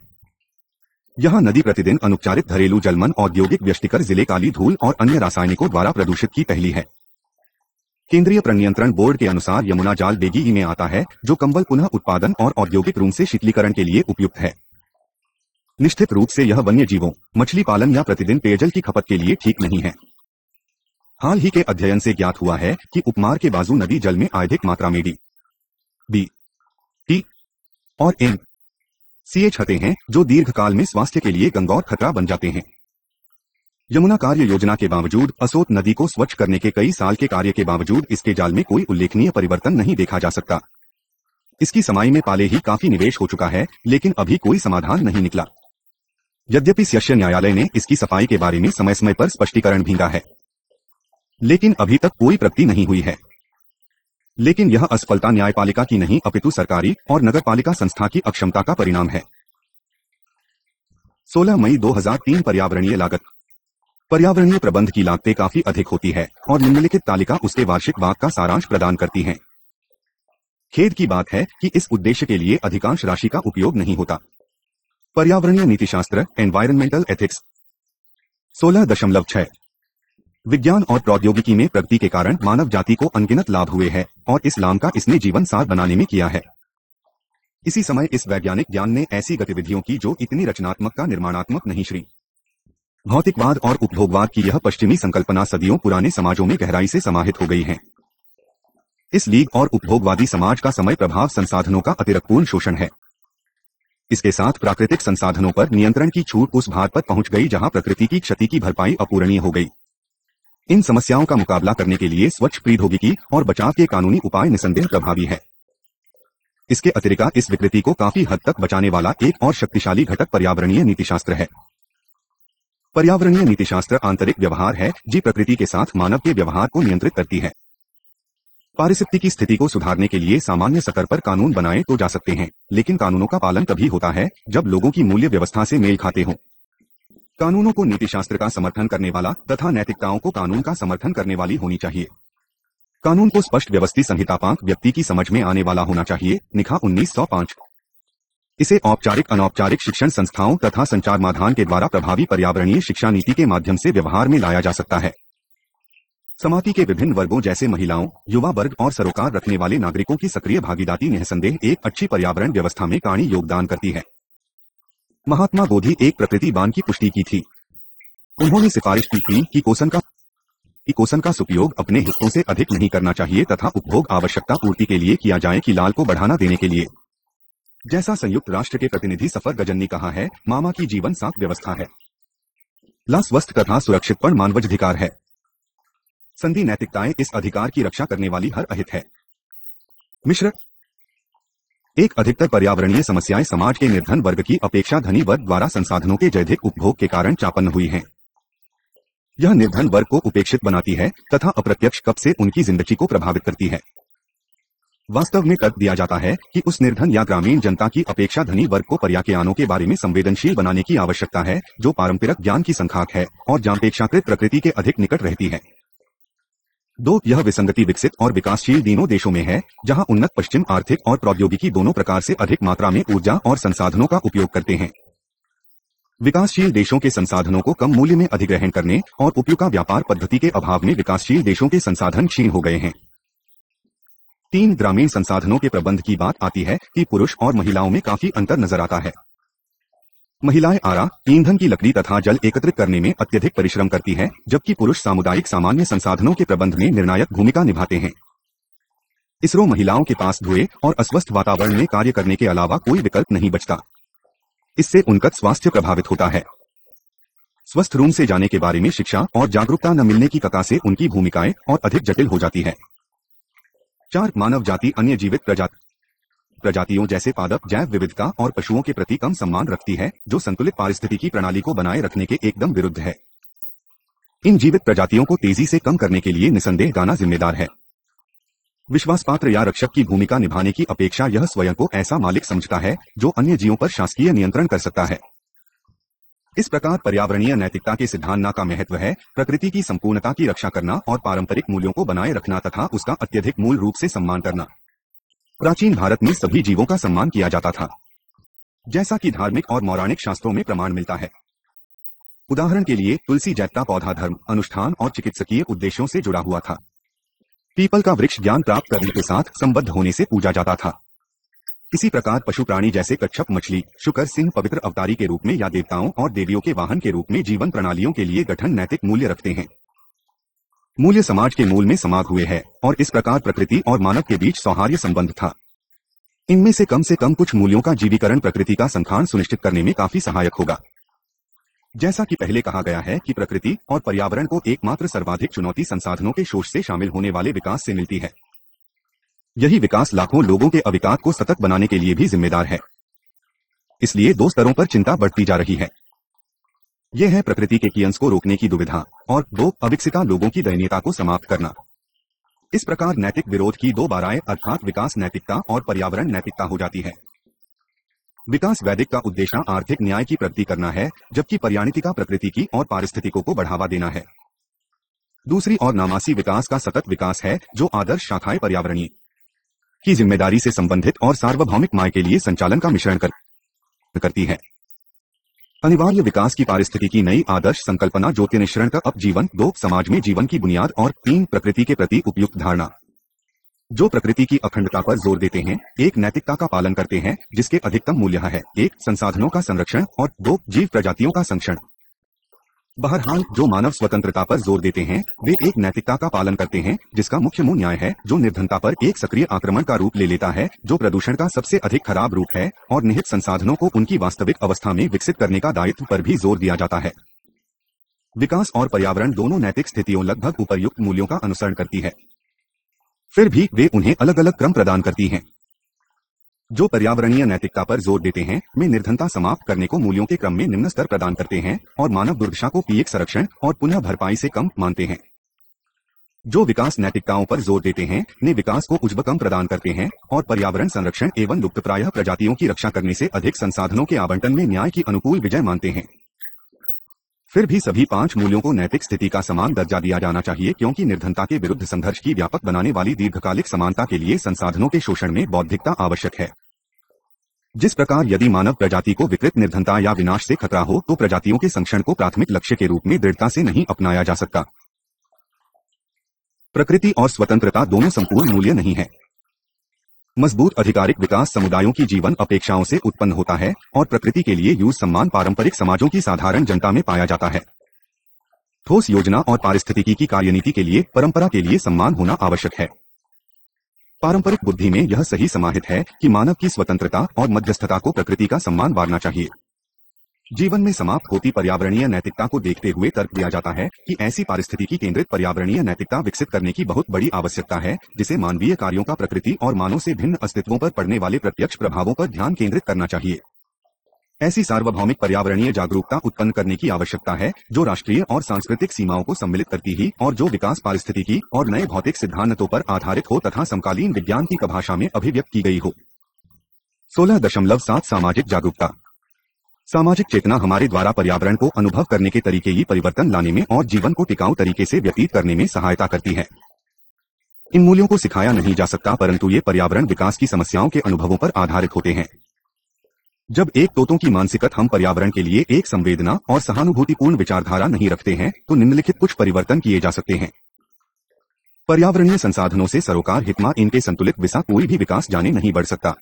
यहां नदी प्रतिदिन अनुपचारित घरेलू जलमन औद्योगिक व्यष्टिकर जिले काली धूल और अन्य रासायनिकों द्वारा प्रदूषित की पहली है। केंद्रीय प्रनियंत्रण बोर्ड के अनुसार यमुना जाल बेगी में आता है जो कंबल पुनः उत्पादन और औद्योगिक रूप से शीतलीकरण के लिए उपयुक्त है। निश्चित रूप से यह वन्य जीवों मछली पालन या प्रतिदिन पेयजल की खपत के लिए ठीक नहीं है। हाल ही के अध्ययन से ज्ञात हुआ है कि उपमार के बाजू नदी जल में अधिक मात्रा में DDT और NCH होते हैं जो दीर्घकाल में स्वास्थ्य के लिए गंभीर खतरा बन जाते हैं। यमुना कार्य योजना के बावजूद असोत नदी को स्वच्छ करने के कई साल के कार्य के बावजूद इसके जाल में कोई उल्लेखनीय परिवर्तन नहीं देखा जा सकता। इसकी समाई में पहले ही काफी निवेश हो चुका है, लेकिन अभी कोई समाधान नहीं निकला। यद्यपि शीर्ष न्यायालय ने इसकी सफाई के बारे में समय समय पर स्पष्टीकरण भेजा है, लेकिन अभी तक कोई प्रगति नहीं हुई है। लेकिन यह असफलता न्यायपालिका की नहीं अपितु सरकारी और नगरपालिका संस्था की अक्षमता का परिणाम है। 16 मई 2003 पर्यावरणीय लागत। पर्यावरणीय प्रबंध की लागतें काफी अधिक होती है और निम्नलिखित तालिका उसके वार्षिक भाग का सारांश प्रदान करती है। खेद की बात है कि इस उद्देश्य के लिए अधिकांश राशि का उपयोग नहीं होता। पर्यावरणीय नीतिशास्त्र एनवायरमेंटल एथिक्स 16.6 विज्ञान और प्रौद्योगिकी में प्रगति के कारण मानव जाति को अनगिनत लाभ हुए हैं और इस लाभ का इसने जीवन सार बनाने में किया है। इसी समय इस वैज्ञानिक ज्ञान ने ऐसी गतिविधियों की जो इतनी रचनात्मक का निर्माणात्मक नहीं श्री भौतिकवाद और उपभोगवाद की यह पश्चिमी संकल्पना सदियों पुराने समाजों में गहराई से समाहित हो गई है। इस लीग और उपभोगवादी समाज का समय प्रभाव संसाधनों का अतिरिक्तपूर्ण शोषण है। इसके साथ प्राकृतिक संसाधनों पर नियंत्रण की छूट उस भार पर पहुंच गई जहां प्रकृति की क्षति की भरपाई अपूरणीय हो गई। इन समस्याओं का मुकाबला करने के लिए स्वच्छ प्रौद्योगिकी और बचाव के कानूनी उपाय निसंदेह प्रभावी है। इसके अतिरिक्त इस विकृति को काफी हद तक बचाने वाला एक और शक्तिशाली घटक पर्यावरणीय नीतिशास्त्र है। पर्यावरणीय नीतिशास्त्र आंतरिक व्यवहार है जी प्रकृति के साथ मानव के व्यवहार को नियंत्रित करती है। पारिस्थितिकी स्थिति को सुधारने के लिए सामान्य स्तर पर कानून बनाए तो जा सकते हैं, लेकिन कानूनों का पालन तभी होता है जब लोगों की मूल्य व्यवस्था से मेल खाते हों। कानूनों को नीतिशास्त्र का समर्थन करने वाला तथा नैतिकताओं को कानून का समर्थन करने वाली होनी चाहिए। कानून को स्पष्ट व्यवस्थित संहितापांक व्यक्ति की समझ में आने वाला होना चाहिए। निखा 1905। इसे औपचारिक अनौपचारिक शिक्षण संस्थाओं तथा संचार माध्यम के द्वारा प्रभावी पर्यावरणीय शिक्षा नीति के माध्यम से व्यवहार में लाया जा सकता है। समाज के विभिन्न वर्गों जैसे महिलाओं, युवा वर्ग और सरोकार रखने वाले नागरिकों की सक्रिय भागीदारी निसंदेह एक अच्छी पर्यावरण व्यवस्था में कारी योगदान करती है। महात्मा गांधी एक प्रकृतिवान की पुष्टि की थी। उन्होंने सिफारिश की थी कि कोसन का उपयोग अपने हिस्सों से अधिक नहीं करना चाहिए तथा उपभोग आवश्यकता पूर्ति के लिए किया जाए कि लाल को बढ़ाना देने के लिए। जैसा संयुक्त राष्ट्र के प्रतिनिधि सफर गजन ने कहा है, मामा की जीवन साख व्यवस्था है। ला स्वस्थ तथा सुरक्षितपण मानवाधिकार है। संधि नैतिकताएं इस अधिकार की रक्षा करने वाली हर अहित है। मिश्र एक अधिकतर पर्यावरणीय समस्याएं समाज के निर्धन वर्ग की अपेक्षा धनी वर्ग द्वारा संसाधनों के जैधिक उपभोग के कारण चापन्न हुई हैं। यह निर्धन वर्ग को उपेक्षित बनाती है तथा अप्रत्यक्ष कप से उनकी जिंदगी को प्रभावित करती है। वास्तव में तर्क दिया जाता है कि उस निर्धन या ग्रामीण जनता की अपेक्षा धनी वर्ग को पर्यावरणों के बारे में संवेदनशील बनाने की आवश्यकता है, जो पारंपरिक ज्ञान की संखाक है और जापेक्षाकृत प्रकृति के अधिक निकट रहती है। दो, यह विसंगति विकसित और विकासशील तीनों देशों में है, जहां उन्नत पश्चिम आर्थिक और प्रौद्योगिकी दोनों प्रकार से अधिक मात्रा में ऊर्जा और संसाधनों का उपयोग करते हैं। विकासशील देशों के संसाधनों को कम मूल्य में अधिग्रहण करने और उपयोग का व्यापार पद्धति के अभाव में विकासशील देशों के संसाधन क्षीण हो गए हैं। 3, ग्रामीण संसाधनों के प्रबंध की बात आती है कि पुरुष और महिलाओं में काफी अंतर नजर आता है। महिलाएं आरा, ईंधन की लकड़ी तथा जल एकत्रित करने में अत्यधिक परिश्रम करती हैं, जबकि पुरुष सामुदायिक सामान्य संसाधनों के प्रबंध में निर्णायक भूमिका निभाते हैं। इसरो महिलाओं के पास धुएं और अस्वस्थ वातावरण में कार्य करने के अलावा कोई विकल्प नहीं बचता। इससे उनका स्वास्थ्य प्रभावित होता है। स्वस्थ रूम से जाने के बारे में शिक्षा और जागरूकता न मिलने की कथा से उनकी भूमिकाएं और अधिक जटिल हो जाती है। 4, मानव जाति अन्य जीवित प्रजातियों जैसे पादप, जैव विविधता और पशुओं के प्रति कम सम्मान रखती है, जो संतुलित पारिस्थितिकी प्रणाली को बनाए रखने के एकदम विरुद्ध है। इन जीवित प्रजातियों को तेजी से कम करने के लिए निसंदेह गाना जिम्मेदार है। विश्वासपात्र या रक्षक की भूमिका निभाने की अपेक्षा यह स्वयं को ऐसा मालिक समझता है जो अन्य जीवों पर शासकीय नियंत्रण कर सकता है। इस प्रकार पर्यावरणीय नैतिकता के सिद्धांत का महत्व है प्रकृति की संपूर्णता की रक्षा करना और पारंपरिक मूल्यों को बनाए रखना तथा उसका अत्यधिक मूल रूप से सम्मान करना। प्राचीन भारत में सभी जीवों का सम्मान किया जाता था, जैसा कि धार्मिक और पौराणिक शास्त्रों में प्रमाण मिलता है। उदाहरण के लिए तुलसी जैता पौधा धर्म, अनुष्ठान और चिकित्सकीय उद्देश्यों से जुड़ा हुआ था। पीपल का वृक्ष ज्ञान प्राप्त करने के साथ संबद्ध होने से पूजा जाता था। इसी प्रकार पशु प्राणी जैसे कच्छप, मछली, शुकर, सिंह पवित्र अवतारी के रूप में या देवताओं और देवियों के वाहन के रूप में जीवन प्रणालियों के लिए गठन नैतिक मूल्य रखते हैं। मूल्य समाज के मूल में समाग हुए हैं और इस प्रकार प्रकृति और मानव के बीच सौहार्द संबंध था। इनमें से कम कुछ मूल्यों का जीवीकरण प्रकृति का संखान सुनिश्चित करने में काफी सहायक होगा। जैसा कि पहले कहा गया है कि प्रकृति और पर्यावरण को एकमात्र सर्वाधिक चुनौती संसाधनों के शोष से शामिल होने वाले विकास से मिलती है। यही विकास लाखों लोगों के अविकास को सतत बनाने के लिए भी जिम्मेदार है। इसलिए 2 स्तरों पर चिंता बढ़ती जा रही है। यह है प्रकृति के कियंस को रोकने की दुविधा और 2, अविकसिता लोगों की दयनीयता को समाप्त करना। इस प्रकार नैतिक विरोध की 2 बाराएं अर्थात विकास नैतिकता और पर्यावरण नैतिकता हो जाती है। विकास वैदिक का उद्देश्य आर्थिक न्याय की प्रगति करना है, जबकि पर्यावरणिका प्रकृति की और पारिस्थितिकों को बढ़ावा देना है। दूसरी और नामासी विकास का सतत विकास है, जो आदर्श शाखाएं पर्यावरणीय की जिम्मेदारी से संबंधित और सार्वभौमिक माय के लिए संचालन का मिश्रण करती है। अनिवार्य विकास की पारिस्थितिकी की नई आदर्श संकल्पना ज्योतिनिश्रण का अब जीवन, 2, समाज में जीवन की बुनियाद और 3, प्रकृति के प्रति उपयुक्त धारणा। जो प्रकृति की अखंडता पर जोर देते हैं, एक नैतिकता का पालन करते हैं जिसके अधिकतम मूल्य है, एक संसाधनों का संरक्षण और दो जीव प्रजातियों का संरक्षण। बहरहाल जो मानव स्वतंत्रता पर जोर देते हैं वे एक नैतिकता का पालन करते हैं जिसका मुख्य मूल न्याय है, जो निर्धनता पर एक सक्रिय आक्रमण का रूप ले लेता है, जो प्रदूषण का सबसे अधिक खराब रूप है, और निहित संसाधनों को उनकी वास्तविक अवस्था में विकसित करने का दायित्व पर भी जोर दिया जाता है। विकास और पर्यावरण दोनों नैतिक स्थितियों लगभग उपर्युक्त मूल्यों का अनुसरण करती है, फिर भी वे उन्हें अलग अलग क्रम प्रदान करती हैं। जो पर्यावरणीय नैतिकता पर जोर देते हैं वे निर्धनता समाप्त करने को मूल्यों के क्रम में निम्न स्तर प्रदान करते हैं और मानव दुर्दशा को पीएक संरक्षण और पुनः भरपाई से कम मानते हैं। जो विकास नैतिकताओं पर जोर देते हैं ने विकास को उच्चतम प्रदान करते हैं और पर्यावरण संरक्षण एवं लुप्तप्राय प्रजातियों की रक्षा करने से अधिक संसाधनों के आवंटन में न्याय की अनुकूल विजय मानते हैं। फिर भी सभी 5 मूल्यों को नैतिक स्थिति का समान दर्जा दिया जाना चाहिए, क्योंकि निर्धनता के विरुद्ध संघर्ष की व्यापक बनाने वाली दीर्घकालिक समानता के लिए संसाधनों के शोषण में बौद्धिकता आवश्यक है। जिस प्रकार यदि मानव प्रजाति को विकृत निर्धनता या विनाश से खतरा हो तो प्रजातियों के संरक्षण को प्राथमिक लक्ष्य के रूप में दृढ़ता से नहीं अपनाया जा सकता। प्रकृति और स्वतंत्रता दोनों संपूर्ण मूल्य नहीं है। मजबूत आधिकारिक विकास समुदायों की जीवन अपेक्षाओं से उत्पन्न होता है और प्रकृति के लिए यूज सम्मान पारंपरिक समाजों की साधारण जनता में पाया जाता है। ठोस योजना और पारिस्थितिकी की कार्यनीति के लिए परंपरा के लिए सम्मान होना आवश्यक है। पारंपरिक बुद्धि में यह सही समाहित है कि मानव की स्वतंत्रता और मध्यस्थता को प्रकृति का सम्मान वारना चाहिए। जीवन में समाप्त होती पर्यावरणीय नैतिकता को देखते हुए तर्क दिया जाता है कि ऐसी पारिस्थितिकी केंद्रित पर्यावरणीय नैतिकता विकसित करने की बहुत बड़ी आवश्यकता है, जिसे मानवीय कार्यों का प्रकृति और मानव से भिन्न अस्तित्वों पर पड़ने वाले प्रत्यक्ष प्रभावों पर ध्यान केंद्रित करना चाहिए। ऐसी सार्वभौमिक पर्यावरणीय जागरूकता उत्पन्न करने की आवश्यकता है जो राष्ट्रीय और सांस्कृतिक सीमाओं को सम्मिलित करती ही और जो विकास पारिस्थितिकी और नए भौतिक सिद्धांतों पर आधारित हो तथा समकालीन विज्ञान की भाषा में अभिव्यक्त की गई हो। 16.7 सामाजिक जागरूकता। सामाजिक चेतना हमारे द्वारा पर्यावरण को अनुभव करने के तरीके ही परिवर्तन लाने में और जीवन को टिकाऊ तरीके से व्यतीत करने में सहायता करती है। इन मूल्यों को सिखाया नहीं जा सकता, परंतु ये पर्यावरण विकास की समस्याओं के अनुभवों पर आधारित होते हैं। जब एक तोतों की मानसिकता हम पर्यावरण के लिए एक संवेदना और सहानुभूतिपूर्ण विचारधारा नहीं रखते हैं तो निम्नलिखित कुछ परिवर्तन किए जा सकते हैं। पर्यावरणीय संसाधनों से सरोकार हितमा इनके संतुलित बिना कोई भी विकास जाने नहीं बढ़ सकता।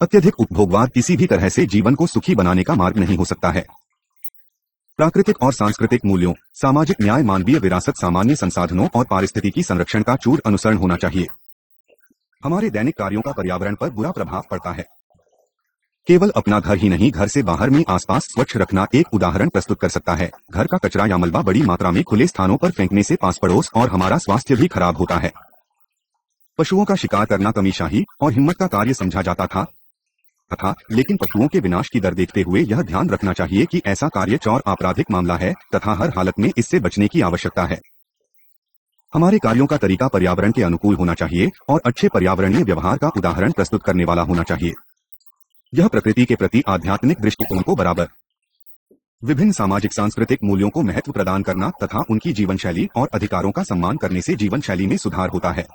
अत्यधिक उपभोगवाद किसी भी तरह से जीवन को सुखी बनाने का मार्ग नहीं हो सकता है। प्राकृतिक और सांस्कृतिक मूल्यों, सामाजिक न्याय, मानवीय विरासत, सामान्य संसाधनों और पारिस्थितिकी संरक्षण का चूर अनुसरण होना चाहिए। हमारे दैनिक कार्यों का पर्यावरण पर बुरा प्रभाव पड़ता है। केवल अपना घर ही नहीं, घर से बाहर में आसपास स्वच्छ रखना एक उदाहरण प्रस्तुत कर सकता है। घर का कचरा या मलबा बड़ी मात्रा में खुले स्थानों पर फेंकने से पास पड़ोस और हमारा स्वास्थ्य भी खराब होता है। पशुओं का शिकार करना कमीशाही और हिम्मत का कार्य समझा जाता था, लेकिन पशुओं के विनाश की दर देखते हुए यह ध्यान रखना चाहिए कि ऐसा कार्य चौर आपराधिक मामला है तथा हर हालत में इससे बचने की आवश्यकता है। हमारे कार्यों का तरीका पर्यावरण के अनुकूल होना चाहिए और अच्छे पर्यावरणीय व्यवहार का उदाहरण प्रस्तुत करने वाला होना चाहिए। यह प्रकृति के प्रति आध्यात्मिक दृष्टिकोण को बराबर विभिन्न सामाजिक सांस्कृतिक मूल्यों को महत्व प्रदान करना तथा उनकी जीवन शैली और अधिकारों का सम्मान करने से जीवन शैली में सुधार होता है।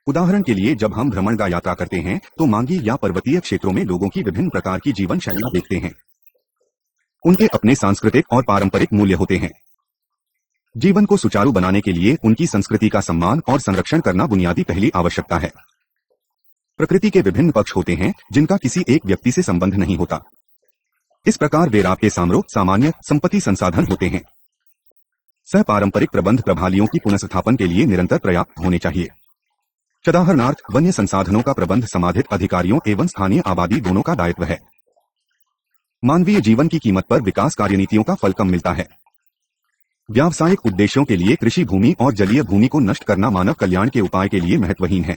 उदाहरण के लिए, जब हम भ्रमण का यात्रा करते हैं तो मांगी या पर्वतीय क्षेत्रों में लोगों की विभिन्न प्रकार की जीवन शैली देखते हैं। उनके अपने सांस्कृतिक और पारंपरिक मूल्य होते हैं। जीवन को सुचारू बनाने के लिए उनकी संस्कृति का सम्मान और संरक्षण करना बुनियादी पहली आवश्यकता है। प्रकृति के विभिन्न पक्ष होते हैं जिनका किसी एक व्यक्ति से संबंध नहीं होता। इस प्रकार वे आपके सामान्य संपत्ति संसाधन होते हैं। सह पारंपरिक प्रबंध प्रभालियों की पुनर्स्थापन के लिए निरंतर पर्याप्त होने चाहिए। उदाहरणार्थ, वन्य संसाधनों का प्रबंध समाधित अधिकारियों एवं स्थानीय आबादी दोनों का दायित्व है। मानवीय जीवन की कीमत पर विकास कार्यनीतियों का फल कम मिलता है। व्यावसायिक उद्देश्यों के लिए कृषि भूमि और जलीय भूमि को नष्ट करना मानव कल्याण के उपाय के लिए महत्वहीन है।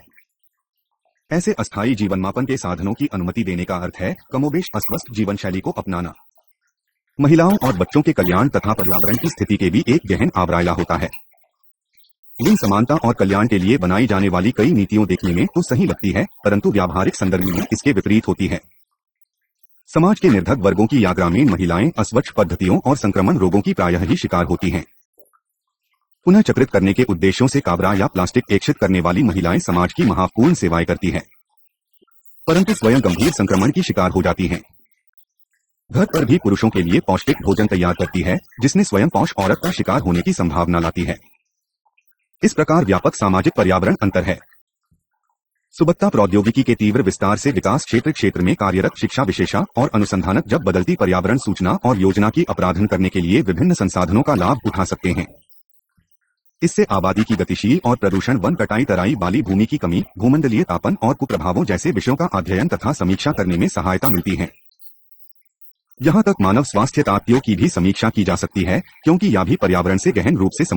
ऐसे अस्थायी जीवनमापन के साधनों की अनुमति देने का अर्थ है कमोबेश अस्वस्थ जीवन शैली को अपनाना। महिलाओं और बच्चों के कल्याण तथा पर्यावरण की स्थिति के भी एक गहन आवरायला होता है। लिंग समानता और कल्याण के लिए बनाई जाने वाली कई नीतियों देखने में तो सही लगती है, परंतु व्यावहारिक संदर्भ में इसके विपरीत होती है। समाज के निर्धक वर्गों की या ग्रामीण महिलाएं अस्वच्छ पद्धतियों और संक्रमण रोगों की प्रायः ही शिकार होती हैं। पुनः चक्रित करने के उद्देश्यों से काबरा या प्लास्टिक एक्षित करने वाली महिलाएं समाज की महत्वपूर्ण सेवाएं करती हैं, परंतु स्वयं गंभीर संक्रमण की शिकार हो जाती हैं। घर पर भी पुरुषों के लिए पौष्टिक भोजन तैयार करती है, जिसने स्वयं पौष औरत का शिकार होने की संभावना लाती है। इस प्रकार व्यापक सामाजिक पर्यावरण अंतर है। सुबत्ता प्रौद्योगिकी के तीव्र विस्तार से विकास क्षेत्र में कार्यरत शिक्षा विशेषा और अनुसंधानक जब बदलती पर्यावरण सूचना और योजना की अपराधन करने के लिए विभिन्न संसाधनों का लाभ उठा सकते हैं। इससे आबादी की गतिशील और प्रदूषण, वन कटाई, तराई वाली भूमि की कमी, भूमंडलीय तापन और कुप्रभावों जैसे विषयों का अध्ययन तथा समीक्षा करने में सहायता मिलती है। यहाँ तक मानव स्वास्थ्य ताकतियों की भी समीक्षा की जा सकती है, क्योंकि यह भी पर्यावरण से गहन रूप से